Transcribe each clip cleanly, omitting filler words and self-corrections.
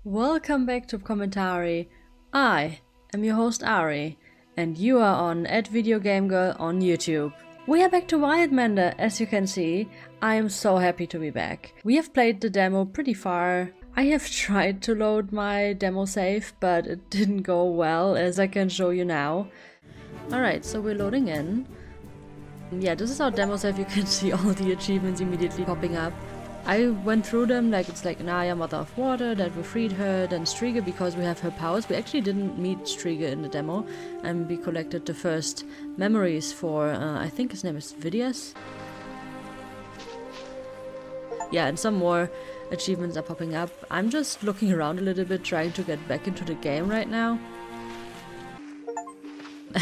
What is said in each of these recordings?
Welcome back to Commentary. I am your host Ari, and you are on @videogamegirl on YouTube. We are back to Wildmender, as you can see. I am so happy to be back. We have played the demo pretty far. I have tried to load my demo save, but it didn't go well, as I can show you now. Alright, so we're loading in. Yeah, this is our demo save. You can see all the achievements immediately popping up. I went through them, like it's like Naya, Mother of Water, that we freed her, then Striga because we have her powers. We actually didn't meet Striga in the demo, and we collected the first memories for, I think his name is Vidias. Yeah, and some more achievements are popping up. I'm just looking around a little bit, trying to get back into the game right now.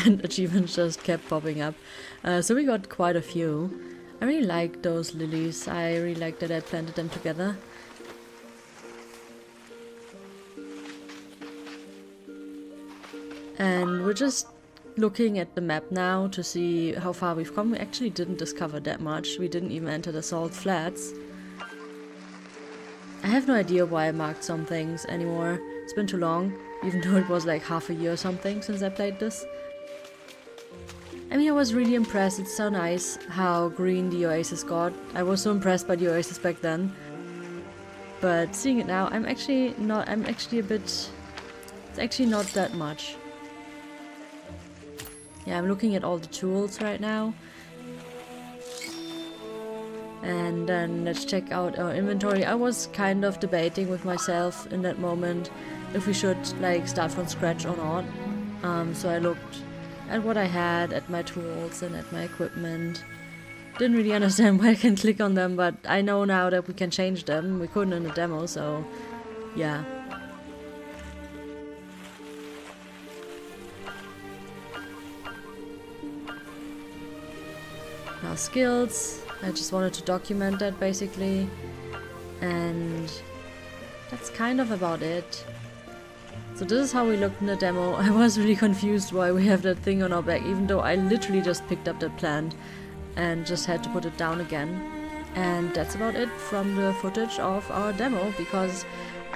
And achievements just kept popping up. So we got quite a few. I really like those lilies. I really like that I planted them together. And we're just looking at the map now to see how far we've come. We actually didn't discover that much. We didn't even enter the salt flats. I have no idea why I marked some things anymore. It's been too long, even though it was like half a year or something since I played this. I mean, I was really impressed. It's so nice how green the Oasis got. I was so impressed by the Oasis back then. But seeing it now, I'm actually a bit... It's actually not that much. Yeah, I'm looking at all the tools right now. And then let's check out our inventory. I was kind of debating with myself in that moment if we should like start from scratch or not. So I looked at what I had, at my tools and at my equipment. Didn't really understand why I can click on them, but I know now that we can change them. We couldn't in the demo, so yeah. Now skills, I just wanted to document that basically, and that's kind of about it. So this is how we looked in the demo. I was really confused why we have that thing on our back, even though I literally just picked up that plant and just had to put it down again. And that's about it from the footage of our demo, because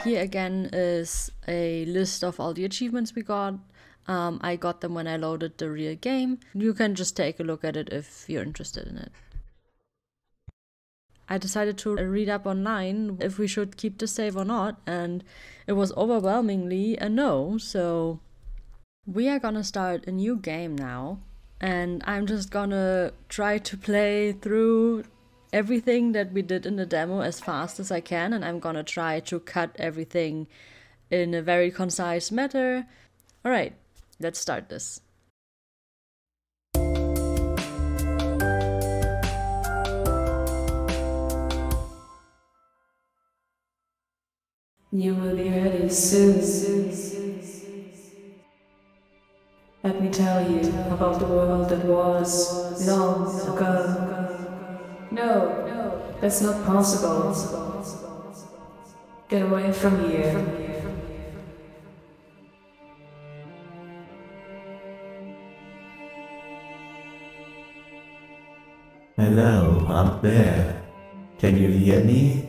here again is a list of all the achievements we got. I got them when I loaded the real game. You can just take a look at it if you're interested in it. I decided to read up online if we should keep the save or not, and it was overwhelmingly a no, so we are gonna start a new game now, and I'm just gonna try to play through everything that we did in the demo as fast as I can, and I'm gonna try to cut everything in a very concise manner. Alright, let's start this. You will be ready soon. Let me tell you about the world that was long ago. No, that's not possible. Get away from here. Hello, up there. Can you hear me?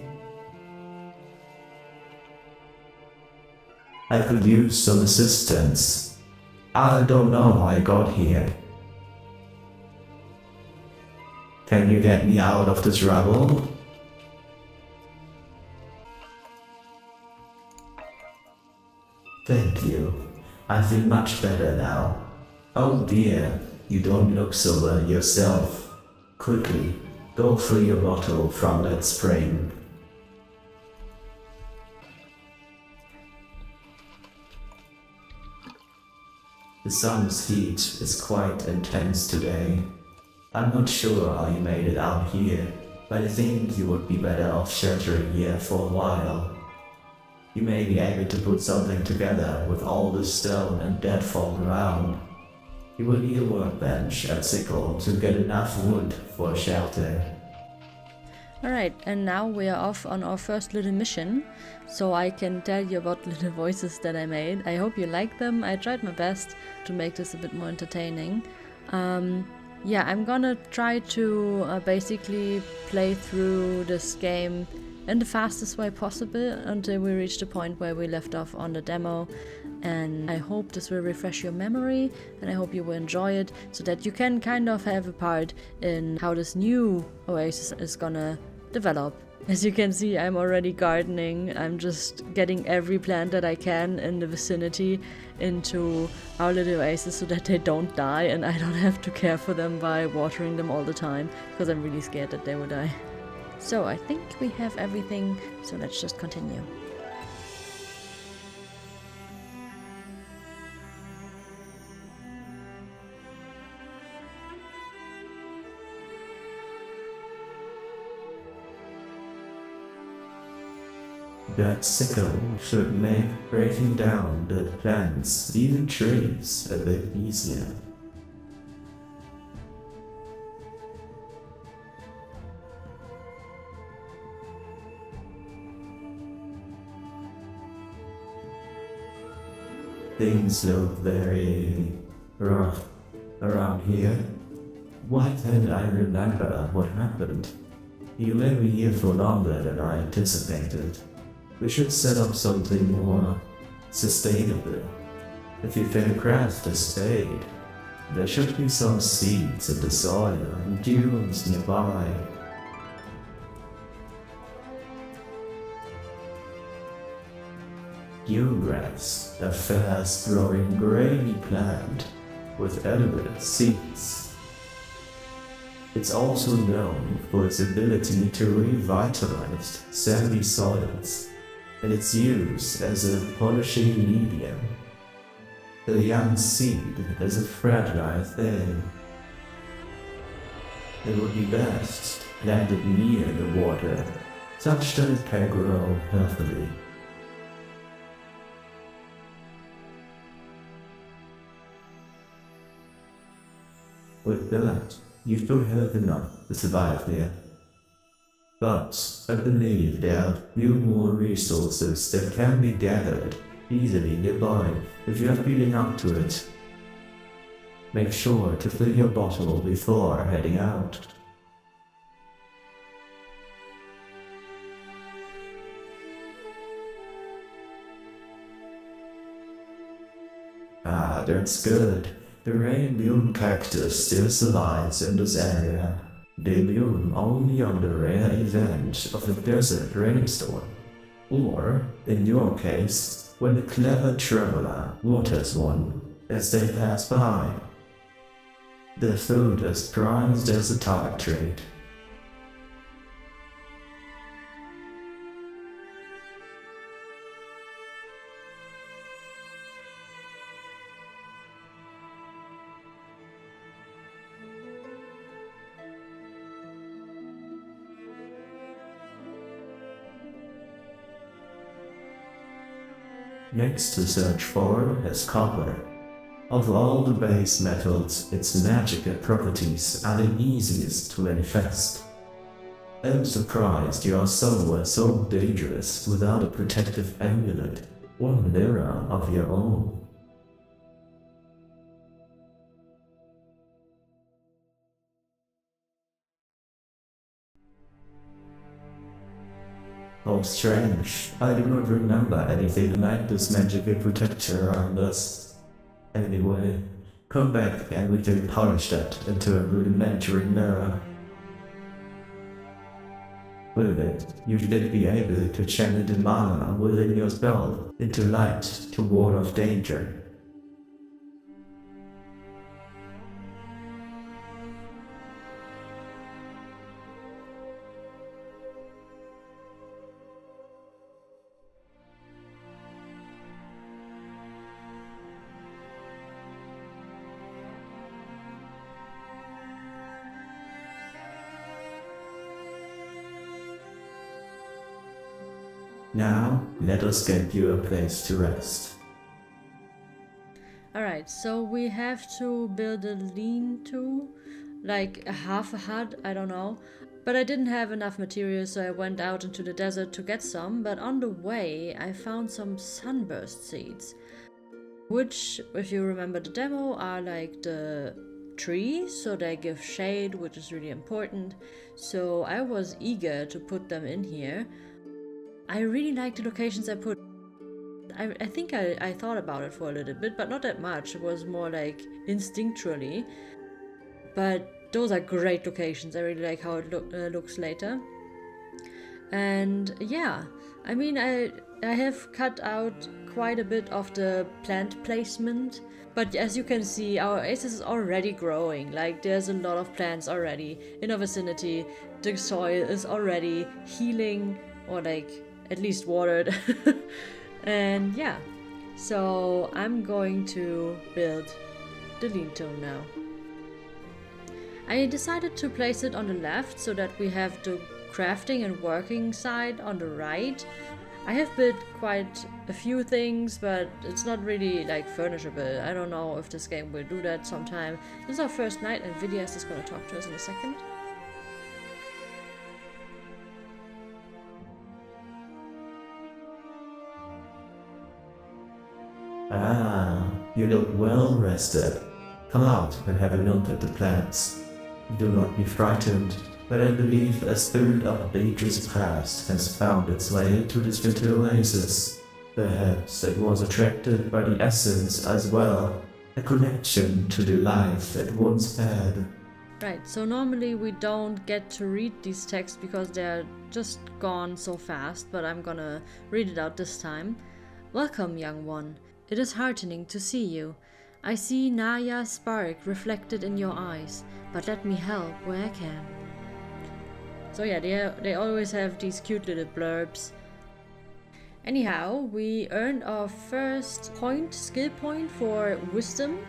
I could use some assistance. I don't know how I got here. Can you get me out of this rubble? Thank you. I feel much better now. Oh dear, you don't look so well yourself. Quickly, go fill your bottle from that spring. The sun's heat is quite intense today. I'm not sure how you made it out here, but I think you would be better off sheltering here for a while. You may be able to put something together with all this stone and deadfall around. You will need a workbench and sickle to get enough wood for a shelter. Alright, and now we are off on our first little mission, so I can tell you about little voices that I made. I hope you like them. I tried my best to make this a bit more entertaining. Yeah, I'm gonna try to basically play through this game in the fastest way possible until we reach the point where we left off on the demo. And I hope this will refresh your memory, and I hope you will enjoy it, so that you can kind of have a part in how this new Oasis is gonna develop. As you can see, I'm already gardening. I'm just getting every plant that I can in the vicinity into our little oasis so that they don't die and I don't have to care for them by watering them all the time, because I'm really scared that they will die. So I think we have everything, so let's just continue. That sickle should make breaking down the plants, even trees, a bit easier. Things look very rough around here. Why can't I remember what happened? You may be here for longer than I anticipated. We should set up something more sustainable. If you can craft a spade, there should be some seeds in the soil and dunes nearby. Bluegrass, a fast-growing grainy plant with edible seeds. It's also known for its ability to revitalize sandy soils and its use as a polishing medium. The young seed is a fragile thing. It would be best planted near the water, such that it can grow healthily. With that, you still have enough to survive there. But I believe there are few more resources that can be gathered easily nearby if you are feeling up to it. Make sure to fill your bottle before heading out. Ah, that's good. The rain-bloom cactus still survives in this area. They bloom only on the rare event of a desert rainstorm, or, in your case, when a clever traveler waters one as they pass by. The food is prized as a target trade. Next to search for is copper. Of all the base metals, its magical properties are the easiest to manifest. I'm surprised you are somewhere so dangerous without a protective amulet or mirror of your own. Oh, strange. I do not remember anything like this magical protector around us. Anyway, come back and we can polish that into a rudimentary mirror. With it, you should be able to channel the mana within your spell into light to ward off danger. Now, let us get you a place to rest. Alright, so we have to build a lean-to, like a half a hut, I don't know. But I didn't have enough materials, so I went out into the desert to get some, but on the way I found some sunburst seeds. Which, if you remember the demo, are like the trees, so they give shade, which is really important. So I was eager to put them in here. I really like the locations I put. I think I thought about it for a little bit, but not that much. It was more like instinctually. But those are great locations. I really like how it looks later. And yeah, I mean, I have cut out quite a bit of the plant placement. But as you can see, our oasis is already growing. Like, there's a lot of plants already in our vicinity. The soil is already healing, or like at least watered. And yeah, so I'm going to build the lean-to now. I decided to place it on the left so that we have the crafting and working side on the right. I have built quite a few things, but it's not really like furnishable. I don't know if this game will do that sometime. This is our first night and Vidias is going to talk to us in a second. Ah, you look well rested. Come out and have a look at the plants. Do not be frightened, but I believe a spirit of ages past has found its way into this little oasis. Perhaps it was attracted by the essence as well, a connection to the life it once had. Right, so normally we don't get to read these texts because they're just gone so fast, but I'm gonna read it out this time. Welcome, young one. It is heartening to see you. I see Naya's spark reflected in your eyes, but let me help where I can. So yeah, they always have these cute little blurbs. Anyhow, we earned our first skill point for wisdom,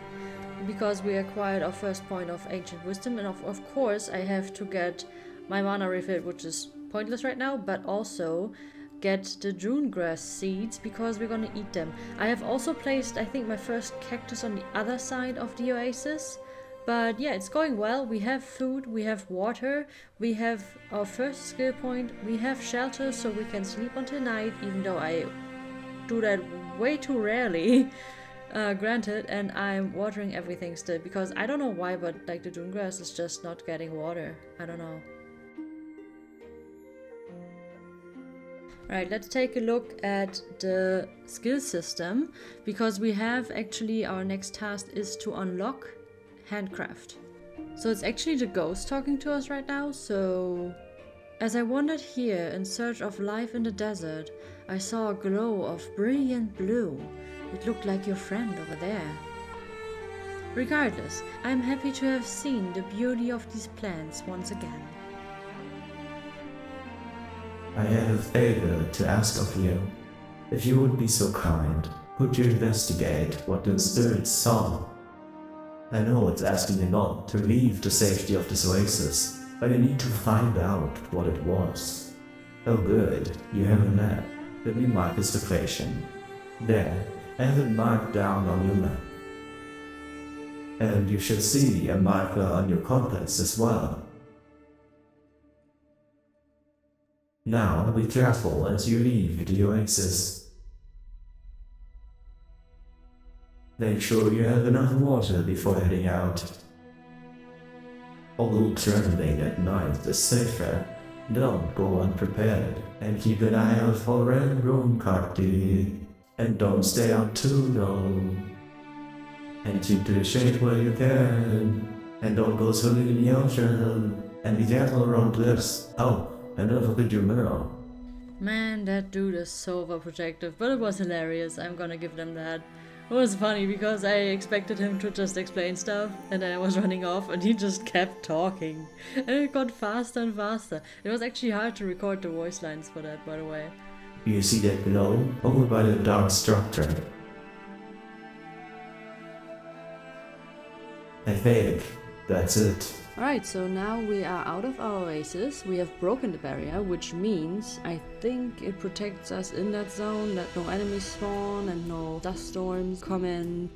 because we acquired our first point of ancient wisdom, and of course I have to get my mana refilled, which is pointless right now, but also get the June grass seeds because we're gonna eat them. I have also placed, I think, my first cactus on the other side of the oasis. But yeah, it's going well. We have food, we have water, we have our first skill point, we have shelter so we can sleep until night, even though I do that way too rarely, granted, and I'm watering everything still because I don't know why, but like the June grass is just not getting water. I don't know. Right, let's take a look at the skill system, because we have actually, our next task is to unlock handcraft. So it's actually the ghost talking to us right now. So as I wandered here in search of life in the desert, I saw a glow of brilliant blue. It looked like your friend over there. Regardless, I'm happy to have seen the beauty of these plants once again. I have a favor to ask of you. If you would be so kind, could you investigate what the spirits saw? I know it's asking a lot to leave the safety of this oasis, but I need to find out what it was. Oh good, you have a map. Let me mark its location. There, I have it marked down on your map. And you should see a marker on your compass as well. Now be careful as you leave the oasis. Make sure you have enough water before heading out. Although traveling at night is safer, don't go unprepared and keep an eye out for red room cacti. And don't stay out too long. And keep to the shade where you can. And don't go swimming in the ocean. And be careful around cliffs. Oh, and don't forget your mirror. Man, that dude is so overprotective, but it was hilarious. I'm gonna give them that. It was funny because I expected him to just explain stuff, and then I was running off and he just kept talking. And it got faster and faster. It was actually hard to record the voice lines for that, by the way. You see that glow over by the dark structure? I think that's it. Alright, so now we are out of our oasis. We have broken the barrier, which means I think it protects us in that zone, that no enemies spawn and no dust storms come in.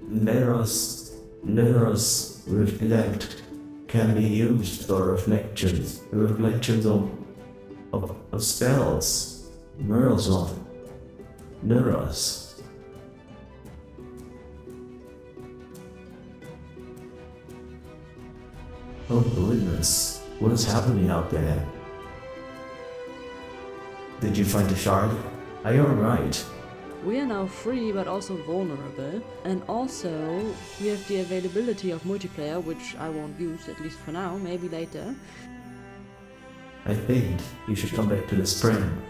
Mirrors reflect can be used for reflections of spells. Mirrors. Oh goodness, what is happening out there? Did you find the shard? Are you alright? We are now free but also vulnerable, and also we have the availability of multiplayer, which I won't use, at least for now, maybe later. I think you should come back to the spring.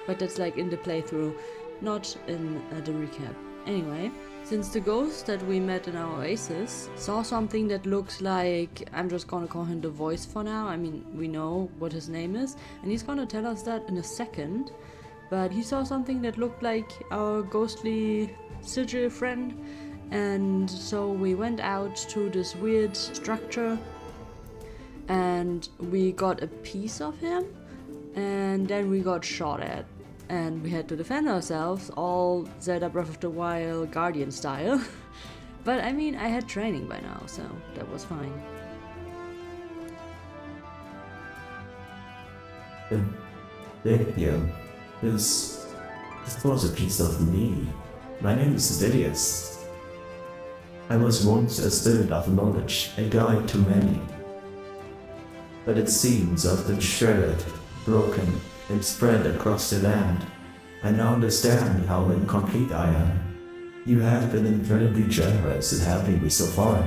But that's like in the playthrough, not in the recap. Anyway, since the ghost that we met in our Oasis saw something that looks like, I'm just gonna call him the voice for now, I mean we know what his name is, and he's gonna tell us that in a second. But he saw something that looked like our ghostly sigil friend, and so we went out to this weird structure and we got a piece of him, and then we got shot at and we had to defend ourselves, all Zelda Breath of the Wild Guardian style. But I mean, I had training by now, so that was fine. Thank you. This was a piece of me. My name is Didius. I was once a student of knowledge, a guide to many. But it seems I've been shredded, broken, and spread across the land. I now understand how incomplete I am. You have been incredibly generous in helping me so far.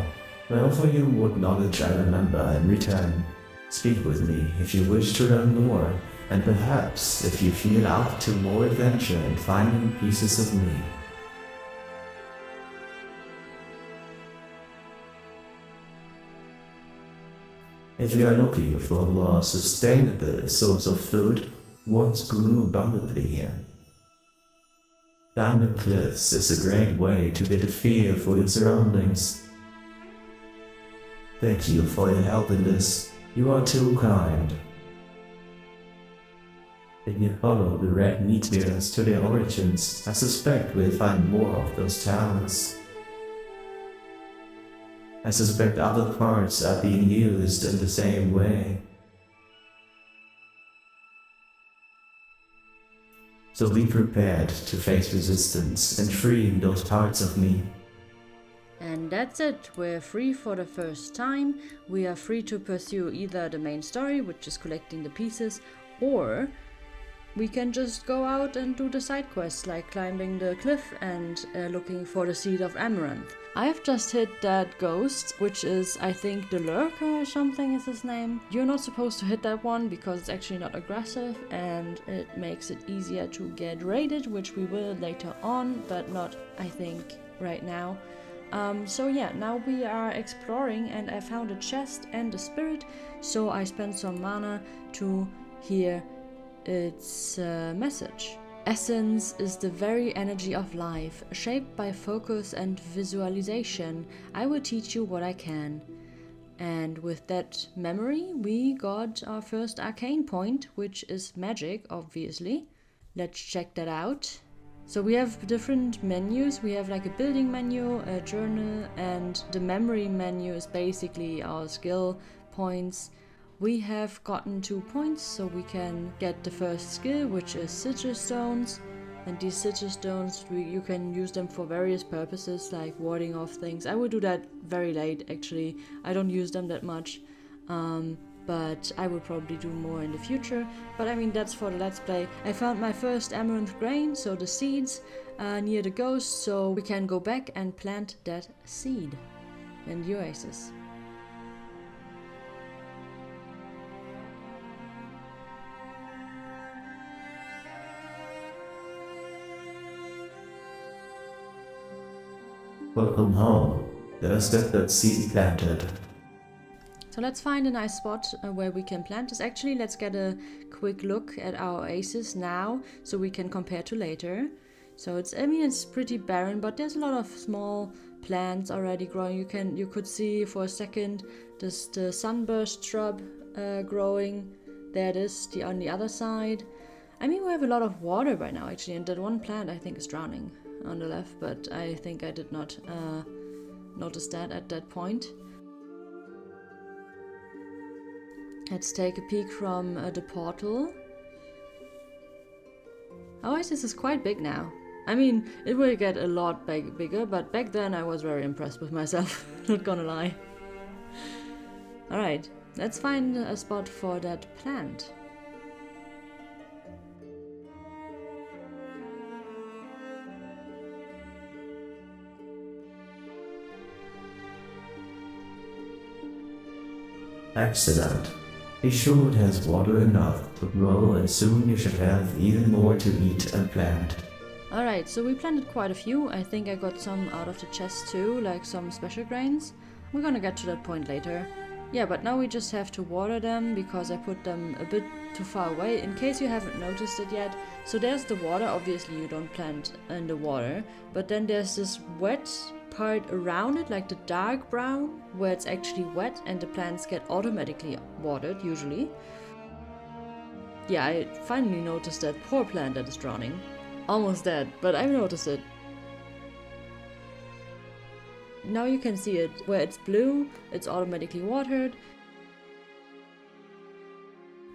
I offer you what knowledge I remember in return. Speak with me if you wish to learn more, and perhaps if you feel up to more adventure in finding pieces of me. If you are looking for a more sustainable source of food, once grew abundantly here. Climbing cliffs is a great way to get a feel for your surroundings. Thank you for your help in this. You are too kind. If you follow the red meat bearers to their origins, I suspect we'll find more of those towns. I suspect other parts are being used in the same way. So be prepared to face resistance and freeing those parts of me. And that's it, we're free for the first time. We are free to pursue either the main story, which is collecting the pieces, or we can just go out and do the side quests, like climbing the cliff and looking for the seed of amaranth. I have just hit that ghost, which is, I think, the lurker or something is his name. You're not supposed to hit that one because it's actually not aggressive and it makes it easier to get raided, which we will later on, but not, I think, right now. So yeah, now we are exploring and I found a chest and a spirit, so I spent some mana to hear its message. Essence is the very energy of life, shaped by focus and visualization. I will teach you what I can. And with that memory, we got our first arcane point, which is magic, obviously. Let's check that out. So we have different menus. We have like a building menu, a journal, and the memory menu is basically our skill points. We have gotten 2 points, so we can get the first skill, which is sigil stones. And these sigil stones, you can use them for various purposes, like warding off things. I will do that very late, actually. I don't use them that much, but I will probably do more in the future. But I mean, that's for the Let's Play. I found my first amaranth grain, so the seeds, near the ghost, so we can go back and plant that seed in the Oasis. Welcome home. There's that seed planted. So let's find a nice spot where we can plant this. Actually, let's get a quick look at our Oasis now, so we can compare to later. So it's, I mean, it's pretty barren, but there's a lot of small plants already growing. You could see for a second the sunburst shrub growing. There it is, on the other side. I mean, we have a lot of water right now, actually, and that one plant I think is drowning on the left, but I think I did not notice that at that point. Let's take a peek from the portal. Oasis is quite big now. I mean, it will get a lot bigger, but back then I was very impressed with myself, not gonna lie. Alright, let's find a spot for that plant. Excellent. Be sure it has water enough to grow, and soon you should have even more to eat and plant. Alright, so we planted quite a few. I think I got some out of the chest too, like some special grains. We're gonna get to that point later. Yeah, but now we just have to water them because I put them a bit too far away, in case you haven't noticed it yet. So there's the water, obviously you don't plant in the water, but then there's this wet part around it, like the dark brown, where it's actually wet and the plants get automatically watered, usually. Yeah, I finally noticed that poor plant that is drowning. Almost dead, but I noticed it. Now you can see it, where it's blue, it's automatically watered.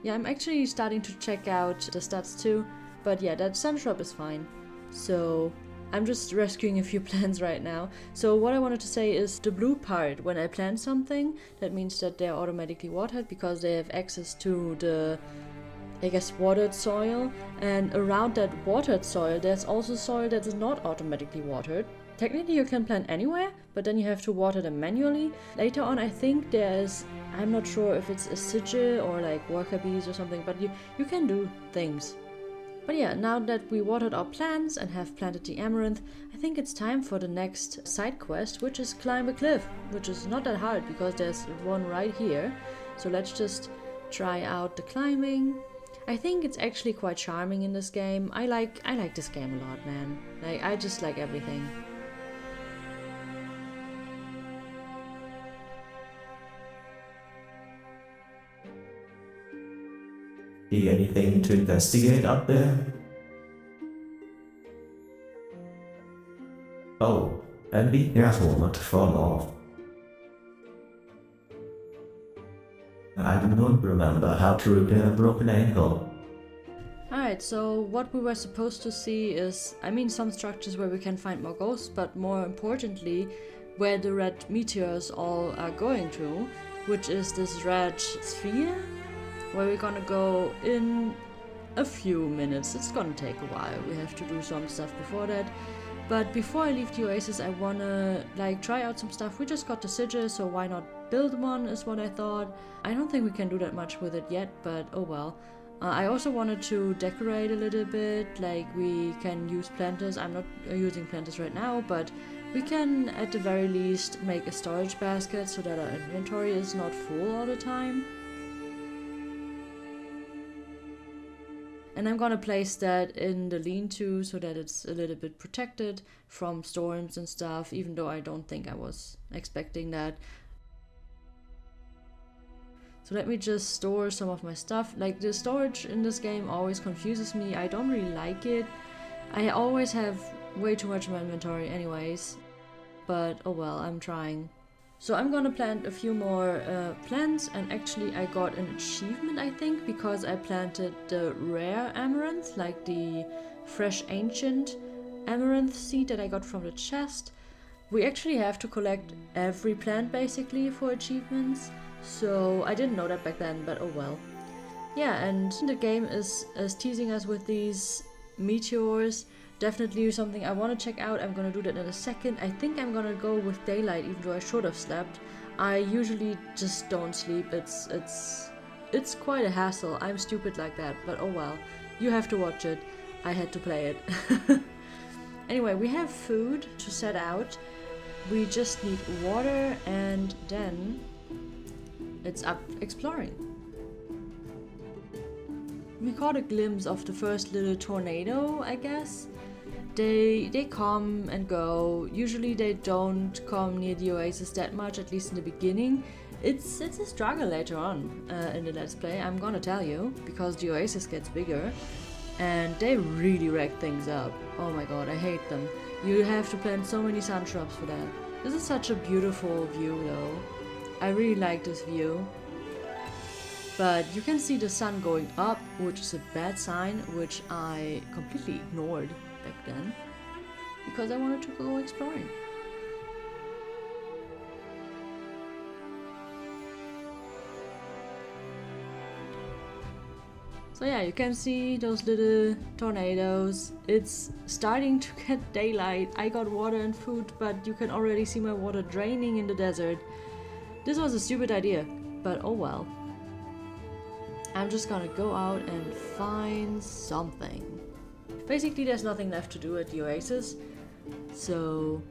Yeah, I'm actually starting to check out the stats too, but yeah, that sun shrub is fine. So I'm just rescuing a few plants right now. So what I wanted to say is the blue part, when I plant something, that means that they're automatically watered because they have access to the, I guess, watered soil. And around that watered soil, there's also soil that is not automatically watered. Technically you can plant anywhere, but then you have to water them manually. Later on I think there's, I'm not sure if it's a sigil or like worker bees or something, but you can do things. But yeah, now that we watered our plants and have planted the amaranth, I think it's time for the next side quest, which is climb a cliff, which is not that hard because there's one right here. So let's just try out the climbing. I think it's actually quite charming in this game. I like this game a lot, man. Like, I just like everything. See anything to investigate up there? Oh, and be careful not to fall off. I do not remember how to repair a broken ankle. Alright, so what we were supposed to see is, I mean, some structures where we can find more ghosts, but more importantly, where the red meteors all are going to, which is this red sphere, where we're gonna go in a few minutes. It's gonna take a while, we have to do some stuff before that. But before I leave the Oasis, I wanna like try out some stuff. We just got the sigil, so why not build one is what I thought. I don't think we can do that much with it yet, but oh well. I also wanted to decorate a little bit, like we can use planters. I'm not using planters right now, but we can at the very least make a storage basket so that our inventory is not full all the time. And I'm gonna place that in the lean-to so that it's a little bit protected from storms and stuff, even though I don't think I was expecting that. So let me just store some of my stuff. Like, the storage in this game always confuses me. I don't really like it. I always have way too much in my inventory anyways. But oh well, I'm trying. So I'm gonna plant a few more plants, and actually I got an achievement, I think, because I planted the rare amaranth, like the fresh ancient amaranth seed that I got from the chest. We actually have to collect every plant basically for achievements, so I didn't know that back then, but oh well. Yeah, and the game is teasing us with these meteors. Definitely something I want to check out. I'm gonna do that in a second. I think I'm gonna go with daylight, even though I should have slept. I usually just don't sleep. It's quite a hassle. I'm stupid like that, but oh well. You have to watch it. I had to play it. Anyway, we have food to set out. We just need water, and then it's up exploring. We caught a glimpse of the first little tornado, I guess. They come and go. Usually they don't come near the Oasis that much, at least in the beginning. It's a struggle later on in the Let's Play, I'm gonna tell you, because the Oasis gets bigger and they really wreck things up. Oh my god, I hate them. You have to plant so many sun shrubs for that. This is such a beautiful view though. I really like this view. But you can see the sun going up, which is a bad sign, which I completely ignored back then, because I wanted to go exploring. So yeah, you can see those little tornadoes. It's starting to get daylight. I got water and food, but you can already see my water draining in the desert. This was a stupid idea. but oh well. I'm just gonna go out and find something. Basically, there's nothing left to do at the Oasis, so...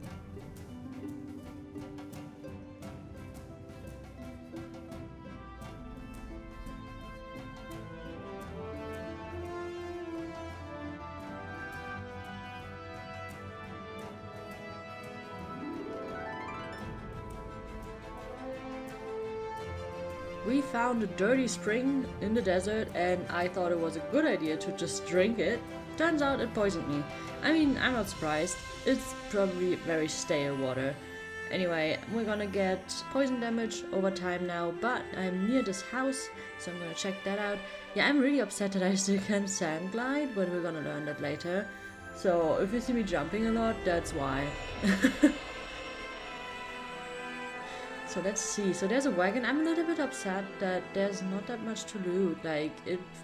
We found a dirty spring in the desert and I thought it was a good idea to just drink it. Turns out it poisoned me. I mean, I'm not surprised. It's probably very stale water. Anyway, we're gonna get poison damage over time now, but I'm near this house, so I'm gonna check that out. Yeah, I'm really upset that I still can't sand glide, but we're gonna learn that later. So if you see me jumping a lot, that's why. So let's see. So there's a wagon. I'm a little bit upset that there's not that much to loot. Like,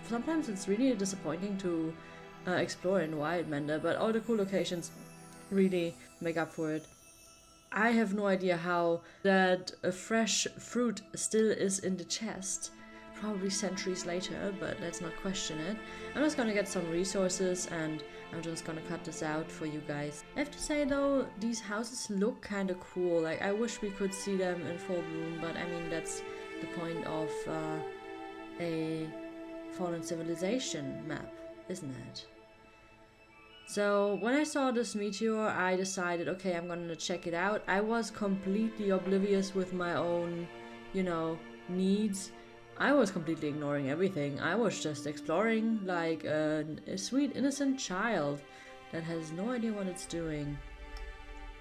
sometimes it's really disappointing to explore in Wildmender, but all the cool locations really make up for it. I have no idea how that a fresh fruit still is in the chest. Probably centuries later, but let's not question it. I'm just gonna get some resources and I'm just gonna cut this out for you guys. I have to say though, these houses look kinda cool. Like, I wish we could see them in full bloom, but I mean, that's the point of a Fallen Civilization map, isn't it? So when I saw this meteor, I decided, okay, I'm gonna check it out. I was completely oblivious with my own, you know, needs. I was completely ignoring everything. I was just exploring like a sweet innocent child that has no idea what it's doing.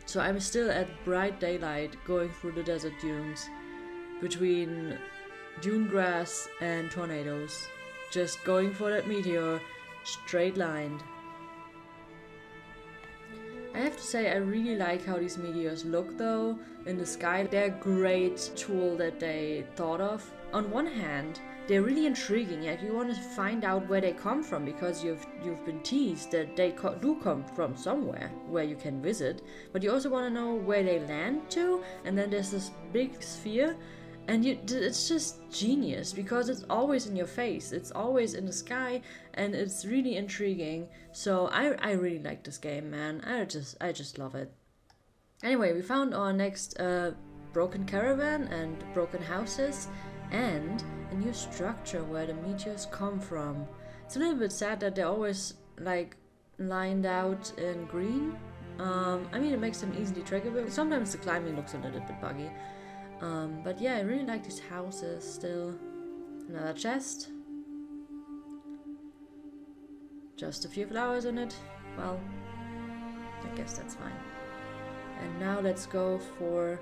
So I'm still at bright daylight going through the desert dunes between dune grass and tornadoes. Just going for that meteor, straight lined. I have to say, I really like how these meteors look though in the sky. They're a great tool that they thought of. On one hand, they're really intriguing. Like, you want to find out where they come from because you've been teased that they do come from somewhere where you can visit. But you also want to know where they land to. And then there's this big sphere. And it's just genius because it's always in your face. It's always in the sky and it's really intriguing. So I really like this game, man. I just love it. Anyway, we found our next broken caravan and broken houses and a new structure where the meteors come from. It's a little bit sad that they're always like lined out in green. I mean, it makes them easily trackable. Sometimes the climbing looks a little bit buggy. But yeah, I really like these houses still. Another chest. Just a few flowers in it. Well, I guess that's fine. And now let's go for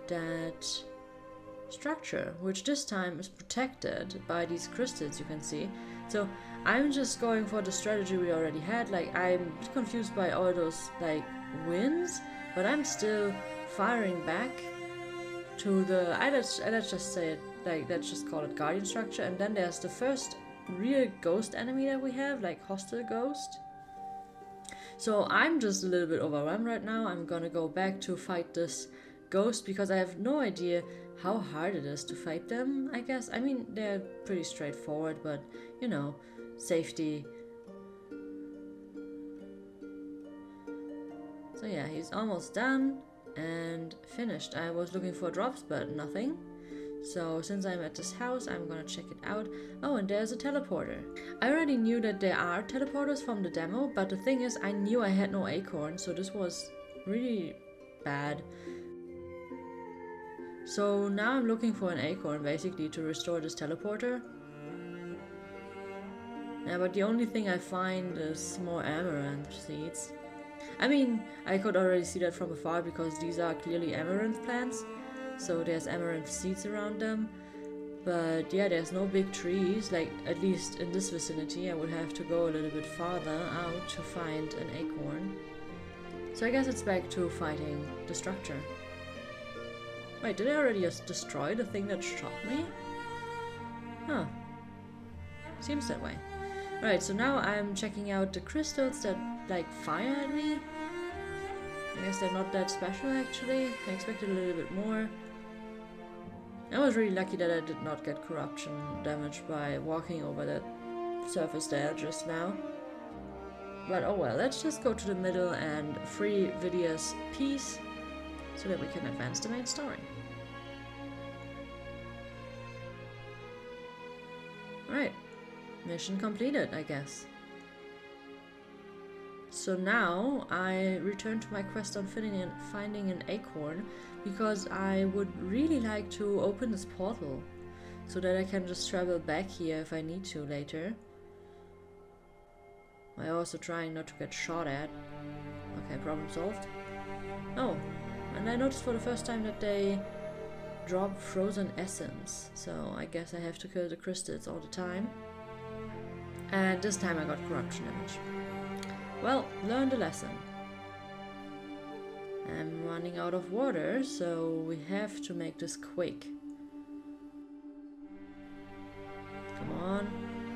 that structure, which this time is protected by these crystals you can see. So I'm just going for the strategy we already had. Like, I'm a bit confused by all those like winds, but I'm still firing back to the, let's just say it, like, let's just call it guardian structure. And then there's the first real ghost enemy that we have, like hostile ghost. So I'm just a little bit overwhelmed right now. I'm gonna go back to fight this ghost because I have no idea how hard it is to fight them, I guess. I mean, they're pretty straightforward, but you know, safety. So yeah, he's almost done and finished. I was looking for drops, but nothing. So since I'm at this house, I'm gonna check it out. Oh, and there's a teleporter. I already knew that there are teleporters from the demo, but the thing is, I knew I had no acorn, so this was really bad. So now I'm looking for an acorn, basically, to restore this teleporter. Yeah, but the only thing I find is more amaranth seeds. I mean, I could already see that from afar because these are clearly amaranth plants. So there's amaranth seeds around them. But yeah, there's no big trees, like at least in this vicinity. I would have to go a little bit farther out to find an acorn. So I guess it's back to fighting the structure. Wait, did I already just destroy the thing that shot me? Huh. Seems that way. Right, so now I'm checking out the crystals that like fire at me. I guess they're not that special actually. I expected a little bit more. I was really lucky that I did not get corruption damage by walking over that surface there just now. But oh well, let's just go to the middle and free Vidia's piece so that we can advance the main story. Right, mission completed, I guess. So now I return to my quest on finding an acorn, because I would really like to open this portal so that I can just travel back here if I need to later. I'm also trying not to get shot at. Okay, problem solved. Oh, and I noticed for the first time that they drop frozen essence, so I guess I have to kill the crystals all the time. And this time I got corruption damage. Well, learned a lesson. I'm running out of water, so we have to make this quick. Come on.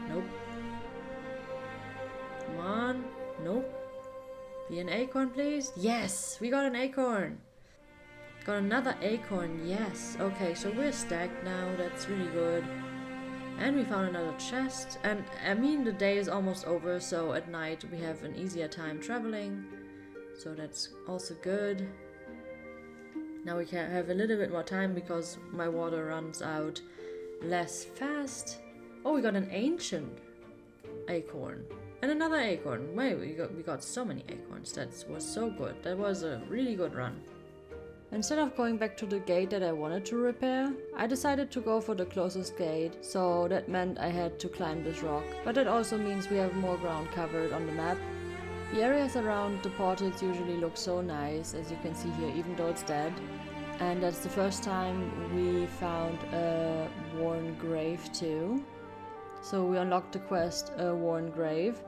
Nope. Come on. Nope. Be an acorn, please. Yes, we got an acorn. Got another acorn, yes. Okay, so we're stacked now. That's really good. And we found another chest. And I mean, the day is almost over, so at night we have an easier time traveling. So that's also good. Now we can have a little bit more time because my water runs out less fast. Oh, we got an ancient acorn. And another acorn. Wait, we got so many acorns. That was so good. That was a really good run. Instead of going back to the gate that I wanted to repair, I decided to go for the closest gate, so that meant I had to climb this rock. But that also means we have more ground covered on the map. The areas around the portals usually look so nice, as you can see here, even though it's dead. And that's the first time we found a worn grave too. So we unlocked the quest, a worn grave.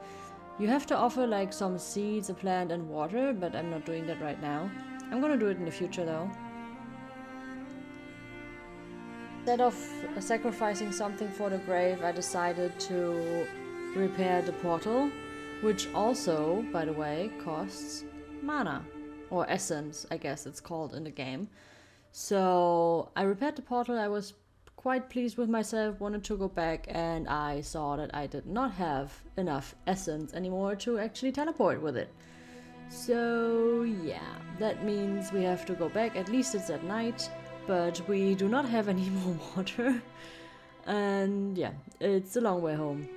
You have to offer like some seeds, a plant and water, but I'm not doing that right now. I'm gonna do it in the future though. Instead of sacrificing something for the grave, I decided to repair the portal, which also, by the way, costs mana. Or essence, I guess it's called in the game. So I repaired the portal. I was quite pleased with myself, wanted to go back, and I saw that I did not have enough essence anymore to actually teleport with it. So yeah, that means we have to go back. At least it's at night, but we do not have any more water. And yeah, it's a long way home.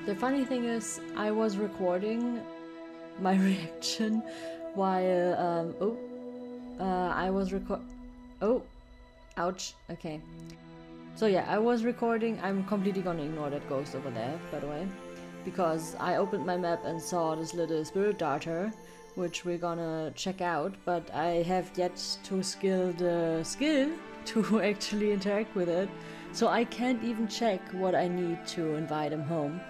The funny thing is, I was recording my reaction while oh, ouch. Okay. So yeah, I was recording. I'm completely gonna ignore that ghost over there, by the way, because I opened my map and saw this little spirit darter, which we're gonna check out, but I have yet to skill the skill to actually interact with it, so I can't even check what I need to invite him home.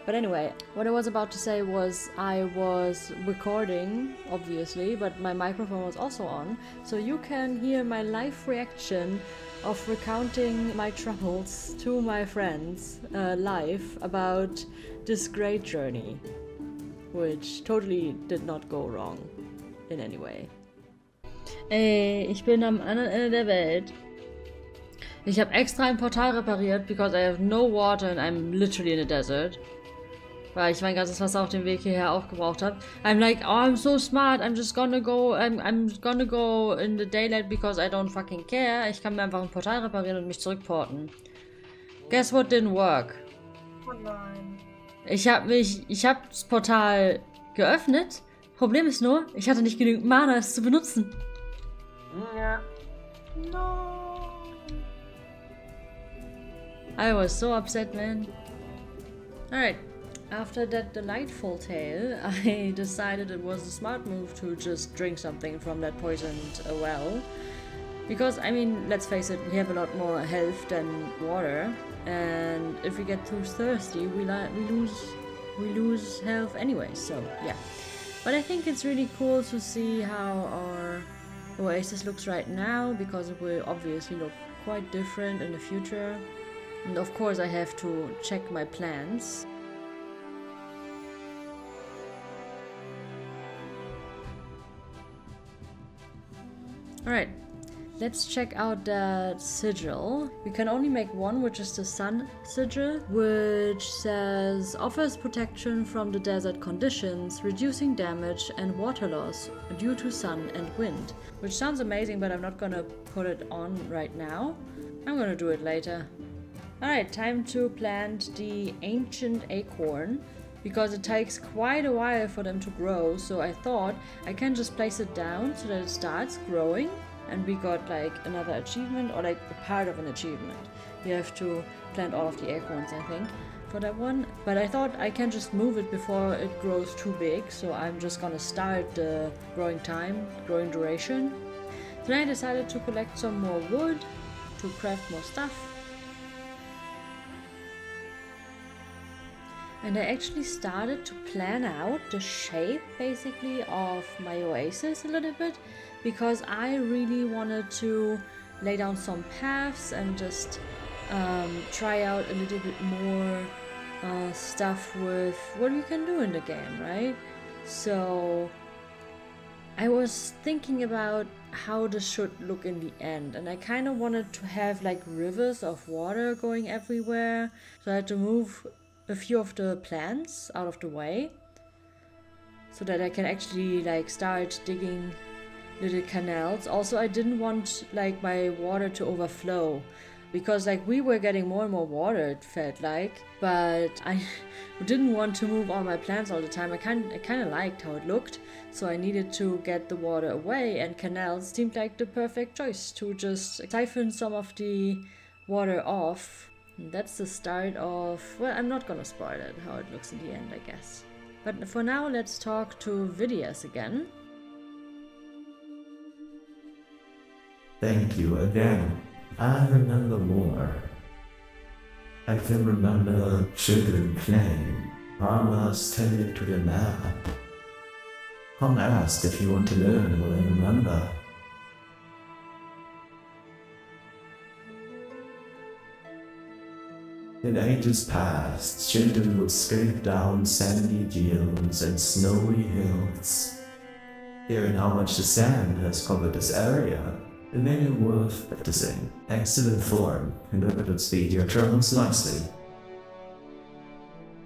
But anyway, what I was about to say was I was recording, obviously, but my microphone was also on, so you can hear my live reaction of recounting my troubles to my friends live about this great journey, which totally did not go wrong in any way. Ey, ich bin am anderen Ende der Welt. Ich habe extra ein Portal repariert, because I have no water and I'm literally in a desert. Weil ich mein ganzes Wasser auf dem Weg hierher aufgebraucht habe. I'm like, oh, I'm so smart. I'm just gonna go, I'm gonna go in the daylight because I don't fucking care. Ich kann mir einfach ein Portal reparieren und mich zurückporten. Guess what didn't work? Oh nein. Ich hab das Portal geöffnet. Problem ist nur, ich hatte nicht genügend Mana, es zu benutzen. Ja. No. I was so upset, man. Alright. After that delightful tale, I decided it was a smart move to just drink something from that poisoned well. Because, I mean, let's face it, we have a lot more health than water. And if we get too thirsty, we lose health anyway, so yeah. But I think it's really cool to see how our Oasis looks right now, because it will obviously look quite different in the future. And of course I have to check my plans. Alright, let's check out that sigil. We can only make one, which is the sun sigil, which says offers protection from the desert conditions, reducing damage and water loss due to sun and wind. Which sounds amazing, but I'm not gonna put it on right now. I'm gonna do it later. Alright, time to plant the ancient acorn, because it takes quite a while for them to grow, so I thought I can just place it down so that it starts growing. And we got like another achievement, or like a part of an achievement. You have to plant all of the acorns, I think, for that one. But I thought I can just move it before it grows too big, so I'm just gonna start the growing time, growing duration. Then I decided to collect some more wood to craft more stuff. And I actually started to plan out the shape, basically, of my oasis a little bit, because I really wanted to lay down some paths and just try out a little bit more stuff with what you can do in the game, right? So I was thinking about how this should look in the end, and I kind of wanted to have like rivers of water going everywhere, so I had to move a few of the plants out of the way so that I can actually like start digging little canals. Also, I didn't want like my water to overflow, because like we were getting more and more water, it felt like, but I didn't want to move all my plants all the time. I kind of liked how it looked, so I needed to get the water away, and canals seemed like the perfect choice to just siphon some of the water off. And that's the start of, well, I'm not gonna spoil it, how it looks in the end, I guess. But for now, let's talk to Vidias again. Thank you again. I remember more. I can remember children playing, farmers tending to the land. Come ask if you want to learn what I remember. In ages past, children would skate down sandy dunes and snowy hills. Hearing how much the sand has covered this area, it made it worth practicing. Excellent form in order to speed your travels nicely.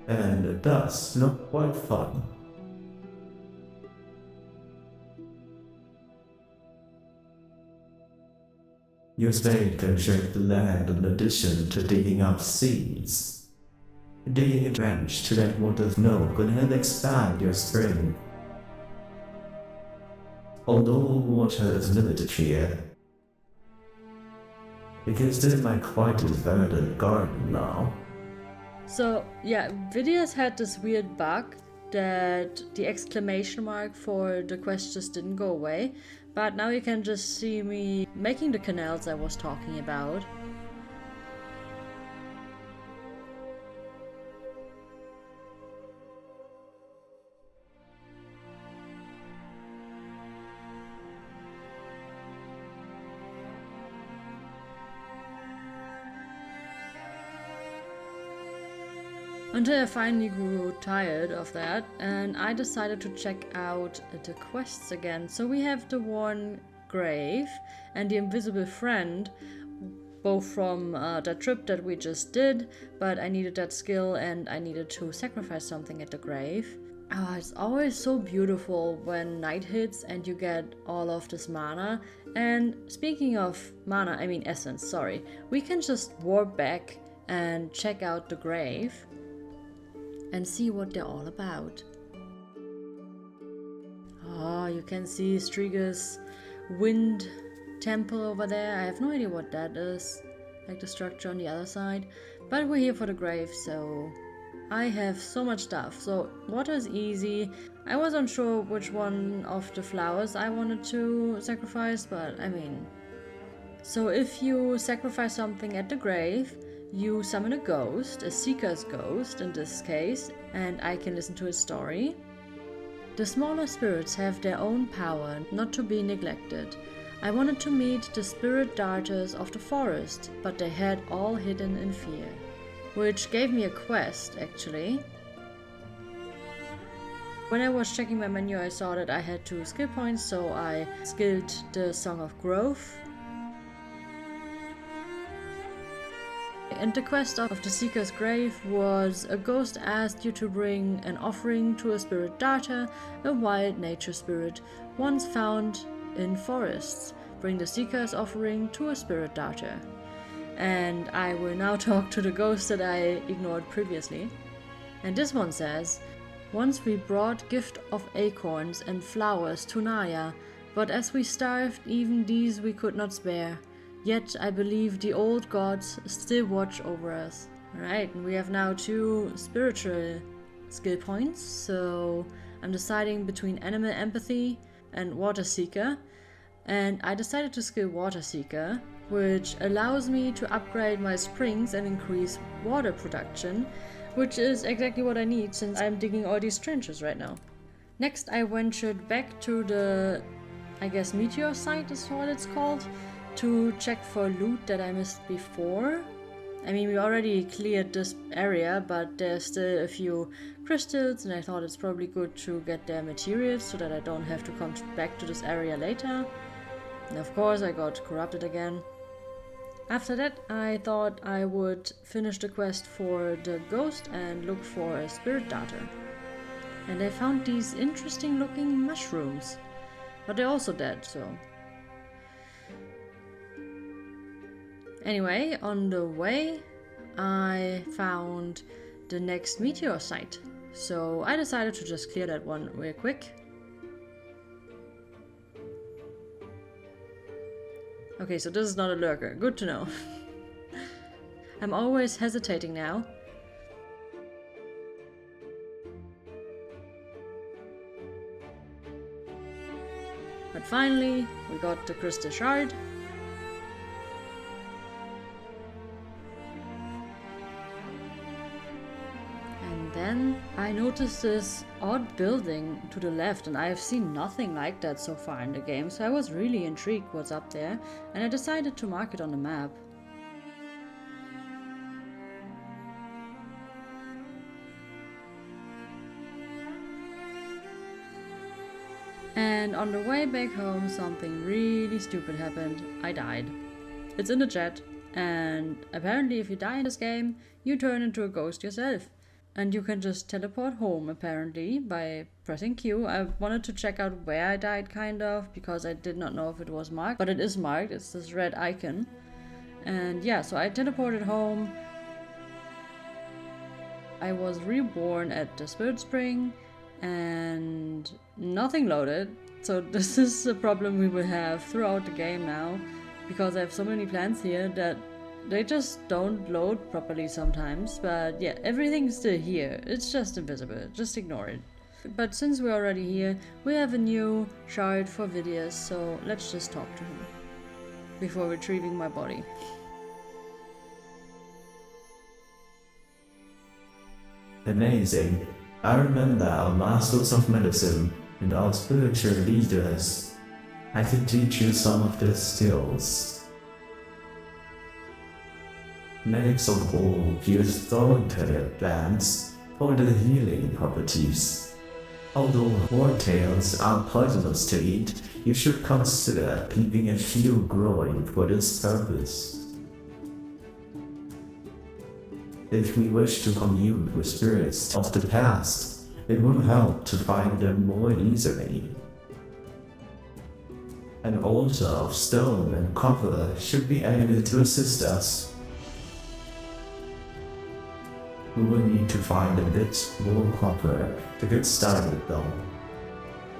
And it does look quite fun. Your spade can shake the land in addition to digging up seeds. Digging a trench to let water flow can help expand your spring. Although water is limited here, it can still make quite a verdant garden now. So yeah, Vidias had this weird bug that the exclamation mark for the quest just didn't go away, but now you can just see me making the canals I was talking about. Until I finally grew tired of that, and I decided to check out the quests again. So we have the Worn Grave and the Invisible Friend, both from that trip that we just did, but I needed that skill and I needed to sacrifice something at the grave. Oh, it's always so beautiful when night hits and you get all of this mana. And speaking of mana, I mean essence, sorry. We can just warp back and check out the grave and see what they're all about. Oh, you can see Striga's wind temple over there. I have no idea what that is, like the structure on the other side. But we're here for the grave, so I have so much stuff. So water is easy. I was unsure which one of the flowers I wanted to sacrifice, but I mean... So if you sacrifice something at the grave, you summon a ghost, a seeker's ghost in this case, and I can listen to his story. The smaller spirits have their own power, not to be neglected. I wanted to meet the spirit darters of the forest, but they had all hidden in fear. Which gave me a quest, actually. When I was checking my menu, I saw that I had 2 skill points, so I skilled the Song of Growth. And the quest of the Seeker's Grave was a ghost asked you to bring an offering to a spirit darter, a wild nature spirit once found in forests. Bring the Seeker's offering to a spirit darter. And I will now talk to the ghost that I ignored previously. And this one says, once we brought gift of acorns and flowers to Naya, but as we starved, even these we could not spare. Yet I believe the old gods still watch over us. Alright, and we have now 2 spiritual skill points, so I'm deciding between animal empathy and water seeker. And I decided to skill water seeker, which allows me to upgrade my springs and increase water production, which is exactly what I need since I'm digging all these trenches right now. Next I ventured back to the, I guess, meteor site is what it's called, to check for loot that I missed before. I mean, we already cleared this area, but there's still a few crystals, and I thought it's probably good to get their materials so that I don't have to come back to this area later. And of course I got corrupted again. After that I thought I would finish the quest for the ghost and look for a spirit darter. And I found these interesting looking mushrooms. But they're also dead, so... Anyway, on the way I found the next meteor site. So I decided to just clear that one real quick. Okay, so this is not a lurker. Good to know. I'm always hesitating now. But finally, we got the crystal shard. And then I noticed this odd building to the left, and I have seen nothing like that so far in the game, so I was really intrigued what's up there, and I decided to mark it on the map. And on the way back home, something really stupid happened. I died. It's in the chat, and apparently if you die in this game, you turn into a ghost yourself. And you can just teleport home, apparently, by pressing Q. I wanted to check out where I died, kind of, because I did not know if it was marked. But it is marked, it's this red icon. And yeah, so I teleported home. I was reborn at the Spirit Spring, and nothing loaded. So this is a problem we will have throughout the game now, because I have so many plants here that they just don't load properly sometimes. But yeah, everything's still here. It's just invisible. Just ignore it. But since we're already here, we have a new shard for Vidius, so let's just talk to him before retrieving my body. Amazing. I remember our masters of medicine and our spiritual leaders. I can teach you some of their skills. Medics of old used thorn-tailed plants for their healing properties. Although horntails are poisonous to eat, you should consider keeping a few growing for this purpose. If we wish to commune with spirits of the past, it will help to find them more easily. An altar of stone and copper should be able to assist us. We will need to find a bit more copper to get started though.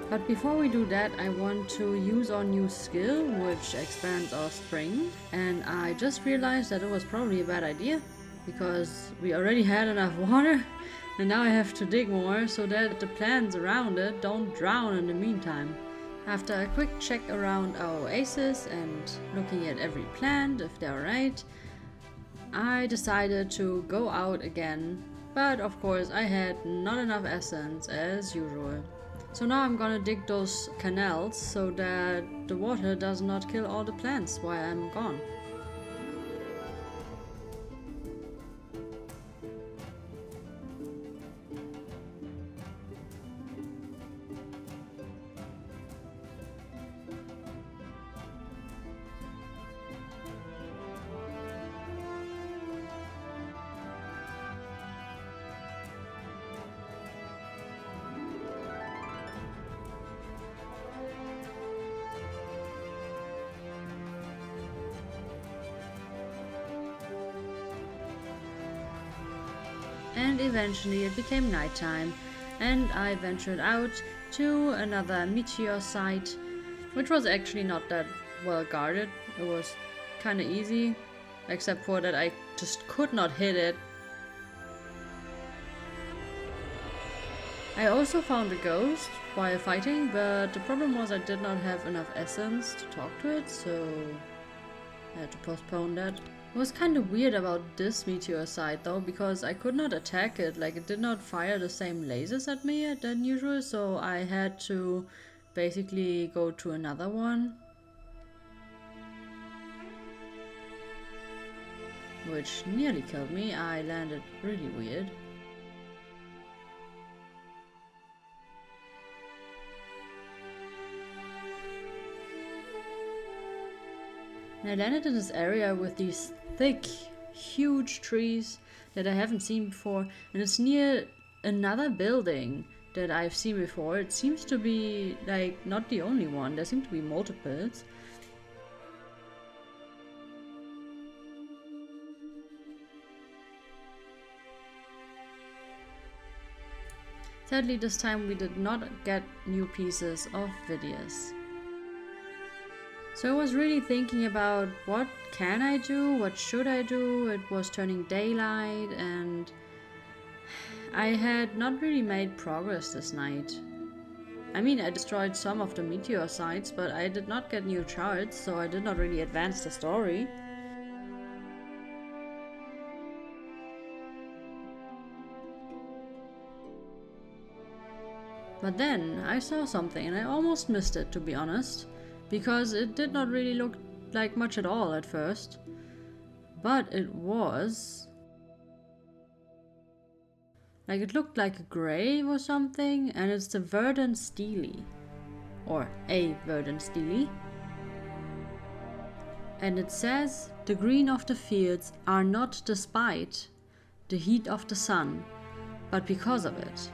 But before we do that, I want to use our new skill, which expands our spring. And I just realized that it was probably a bad idea, because we already had enough water, and now I have to dig more so that the plants around it don't drown in the meantime. After a quick check around our oasis and looking at every plant if they're right, I decided to go out again, but of course I had not enough essence as usual. So now I'm gonna dig those canals so that the water does not kill all the plants while I'm gone. and eventually it became nighttime, and I ventured out to another meteor site, which was actually not that well guarded. It was kinda easy, except for that I just could not hit it. I also found a ghost while fighting, but the problem was I did not have enough essence to talk to it, so I had to postpone that. It was kind of weird about this meteor site though, because I could not attack it, like it did not fire the same lasers at me than usual, so I had to basically go to another one. Which nearly killed me. I landed really weird. And I landed in this area with these thick, huge trees that I haven't seen before, and it's near another building that I've seen before. It seems to be like not the only one, there seem to be multiples. Sadly, this time we did not get new pieces of Vidius. So I was really thinking about what can I do, what should I do. It was turning daylight and I had not really made progress this night. I mean, I destroyed some of the meteor sites, but I did not get new charts, so I did not really advance the story. But then I saw something and I almost missed it, to be honest, because it did not really look like much at all at first. But it was... like it looked like a grave or something, and it's the verdant steely. Or a verdant steely. And it says, the green of the fields are not despite the heat of the sun, but because of it.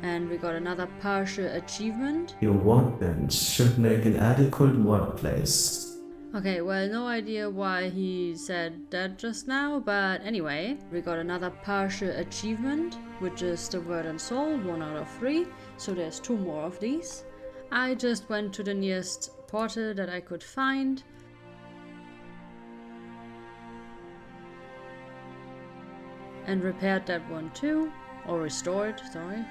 And we got another partial achievement. Your workbench should make an adequate workplace. Okay, well, no idea why he said that just now, but anyway, we got another partial achievement, which is the Verdant Soul, 1 out of 3, so there's 2 more of these. I just went to the nearest portal that I could find. And repaired that one too, or restored, sorry.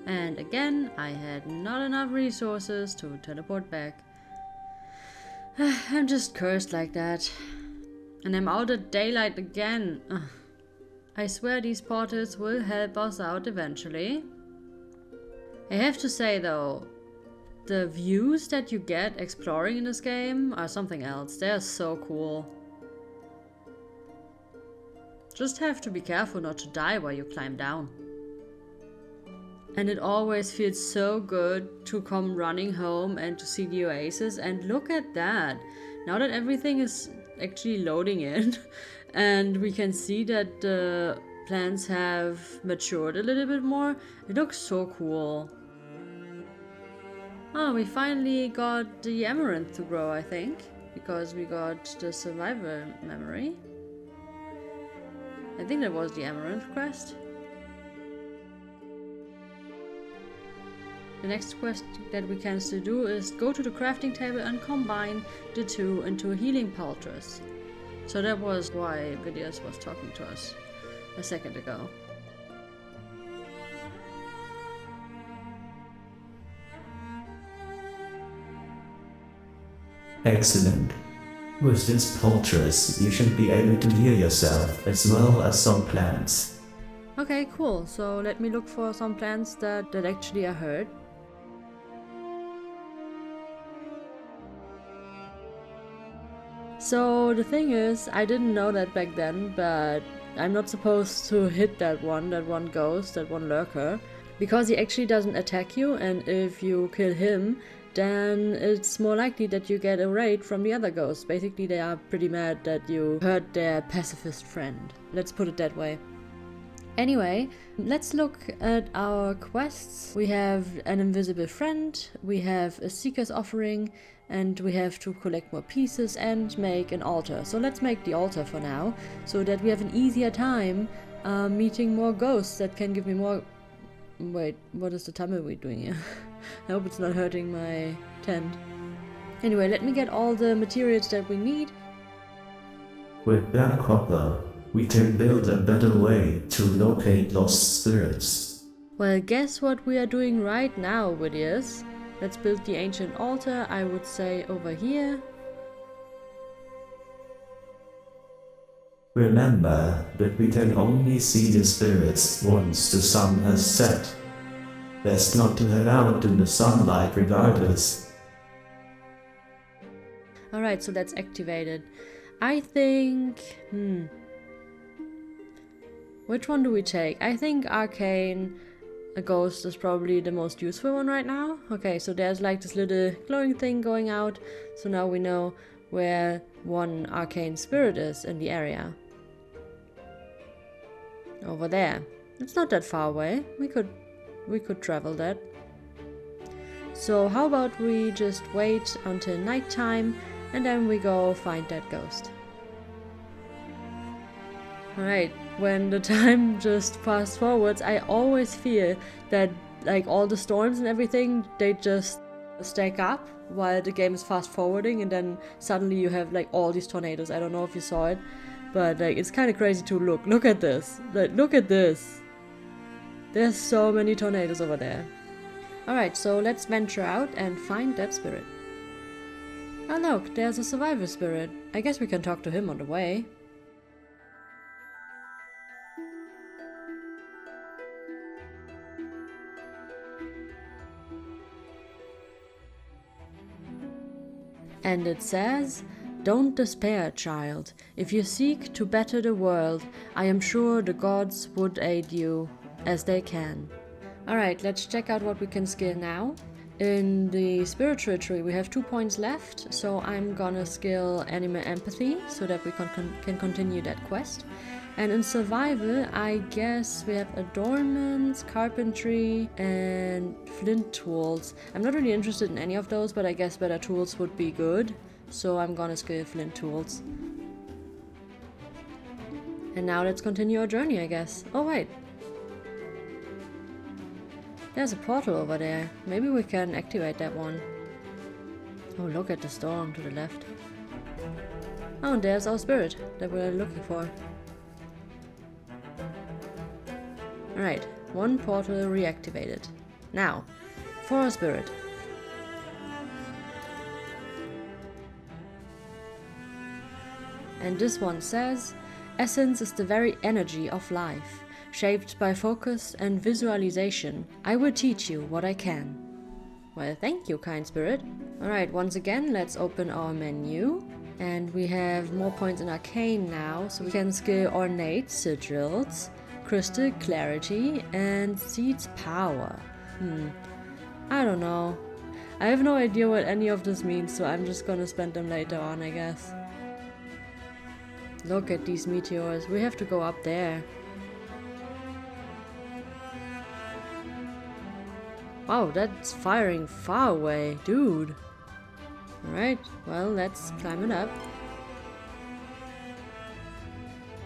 And again, I had not enough resources to teleport back. I'm just cursed like that. And I'm out at daylight again. I swear these portals will help us out eventually. I have to say though, the views that you get exploring in this game are something else. They're so cool. Just have to be careful not to die while you climb down. And it always feels so good to come running home and to see the Oasis, and look at that. Now that everything is actually loading in and we can see that the plants have matured a little bit more, it looks so cool. Oh, we finally got the amaranth to grow, I think, because we got the survival memory. I think that was the amaranth quest. The next quest that we can still do is go to the crafting table and combine the 2 into a healing poultice. So that was why Vidius was talking to us a second ago. Excellent. With this poultice, you should be able to heal yourself as well as some plants. Okay, cool. So let me look for some plants that actually are hurt. So the thing is, I didn't know that back then, but I'm not supposed to hit that one ghost, that one lurker, because he actually doesn't attack you, and if you kill him, then it's more likely that you get a raid from the other ghosts. Basically, they are pretty mad that you hurt their pacifist friend. Let's put it that way. Anyway, let's look at our quests. We have an invisible friend, we have a seeker's offering, and we have to collect more pieces and make an altar. So let's make the altar for now, so that we have an easier time meeting more ghosts that can give me more... Wait, what is the Tamil we're doing here? I hope it's not hurting my tent. Anyway, let me get all the materials that we need. With that copper, we can build a better way to locate lost spirits. Well, guess what we are doing right now, Whittiers? Let's build the ancient altar, I would say over here. Remember that we can only see the spirits once the sun has set. Best not to head out in the sunlight regardless. Alright, so that's activated. I think... Which one do we take? I think Arcane a Ghost is probably the most useful one right now. Okay, so there's like this little glowing thing going out. So now we know where one Arcane Spirit is in the area. Over there. It's not that far away. We could travel that. So how about we just wait until nighttime and then we go find that ghost. Alright, when the time just fast forwards, I always feel that like all the storms and everything, they just stack up while the game is fast forwarding, and then suddenly you have like all these tornadoes. I don't know if you saw it, but like it's kind of crazy to look. Look at this. Like, look at this. There's so many tornadoes over there. Alright, so let's venture out and find that spirit. Oh look, there's a survivor spirit. I guess we can talk to him on the way. And it says, "Don't despair, child. If you seek to better the world, I am sure the gods would aid you as they can." Alright, let's check out what we can skill now. In the spiritual tree we have 2 points left, so I'm gonna skill animal empathy so that we can continue that quest. And in survival, I guess we have adornments, carpentry, and flint tools. I'm not really interested in any of those, but I guess better tools would be good. So I'm gonna skill flint tools. And now let's continue our journey, I guess. Oh wait. There's a portal over there. Maybe we can activate that one. Oh, look at the storm to the left. Oh, and there's our spirit that we're looking for. Alright, one portal reactivated. Now, for our spirit. And this one says, "Essence is the very energy of life, shaped by focus and visualization. I will teach you what I can." Well, thank you, kind spirit. Alright, once again, let's open our menu. And we have more points in Arcane now, so we can skill Ornate Sigils, Crystal Clarity, and Seed's Power. I don't know. I have no idea what any of this means, so I'm just gonna spend them later on, I guess. Look at these meteors. We have to go up there. Wow, that's firing far away, dude. Alright, well, let's climb it up.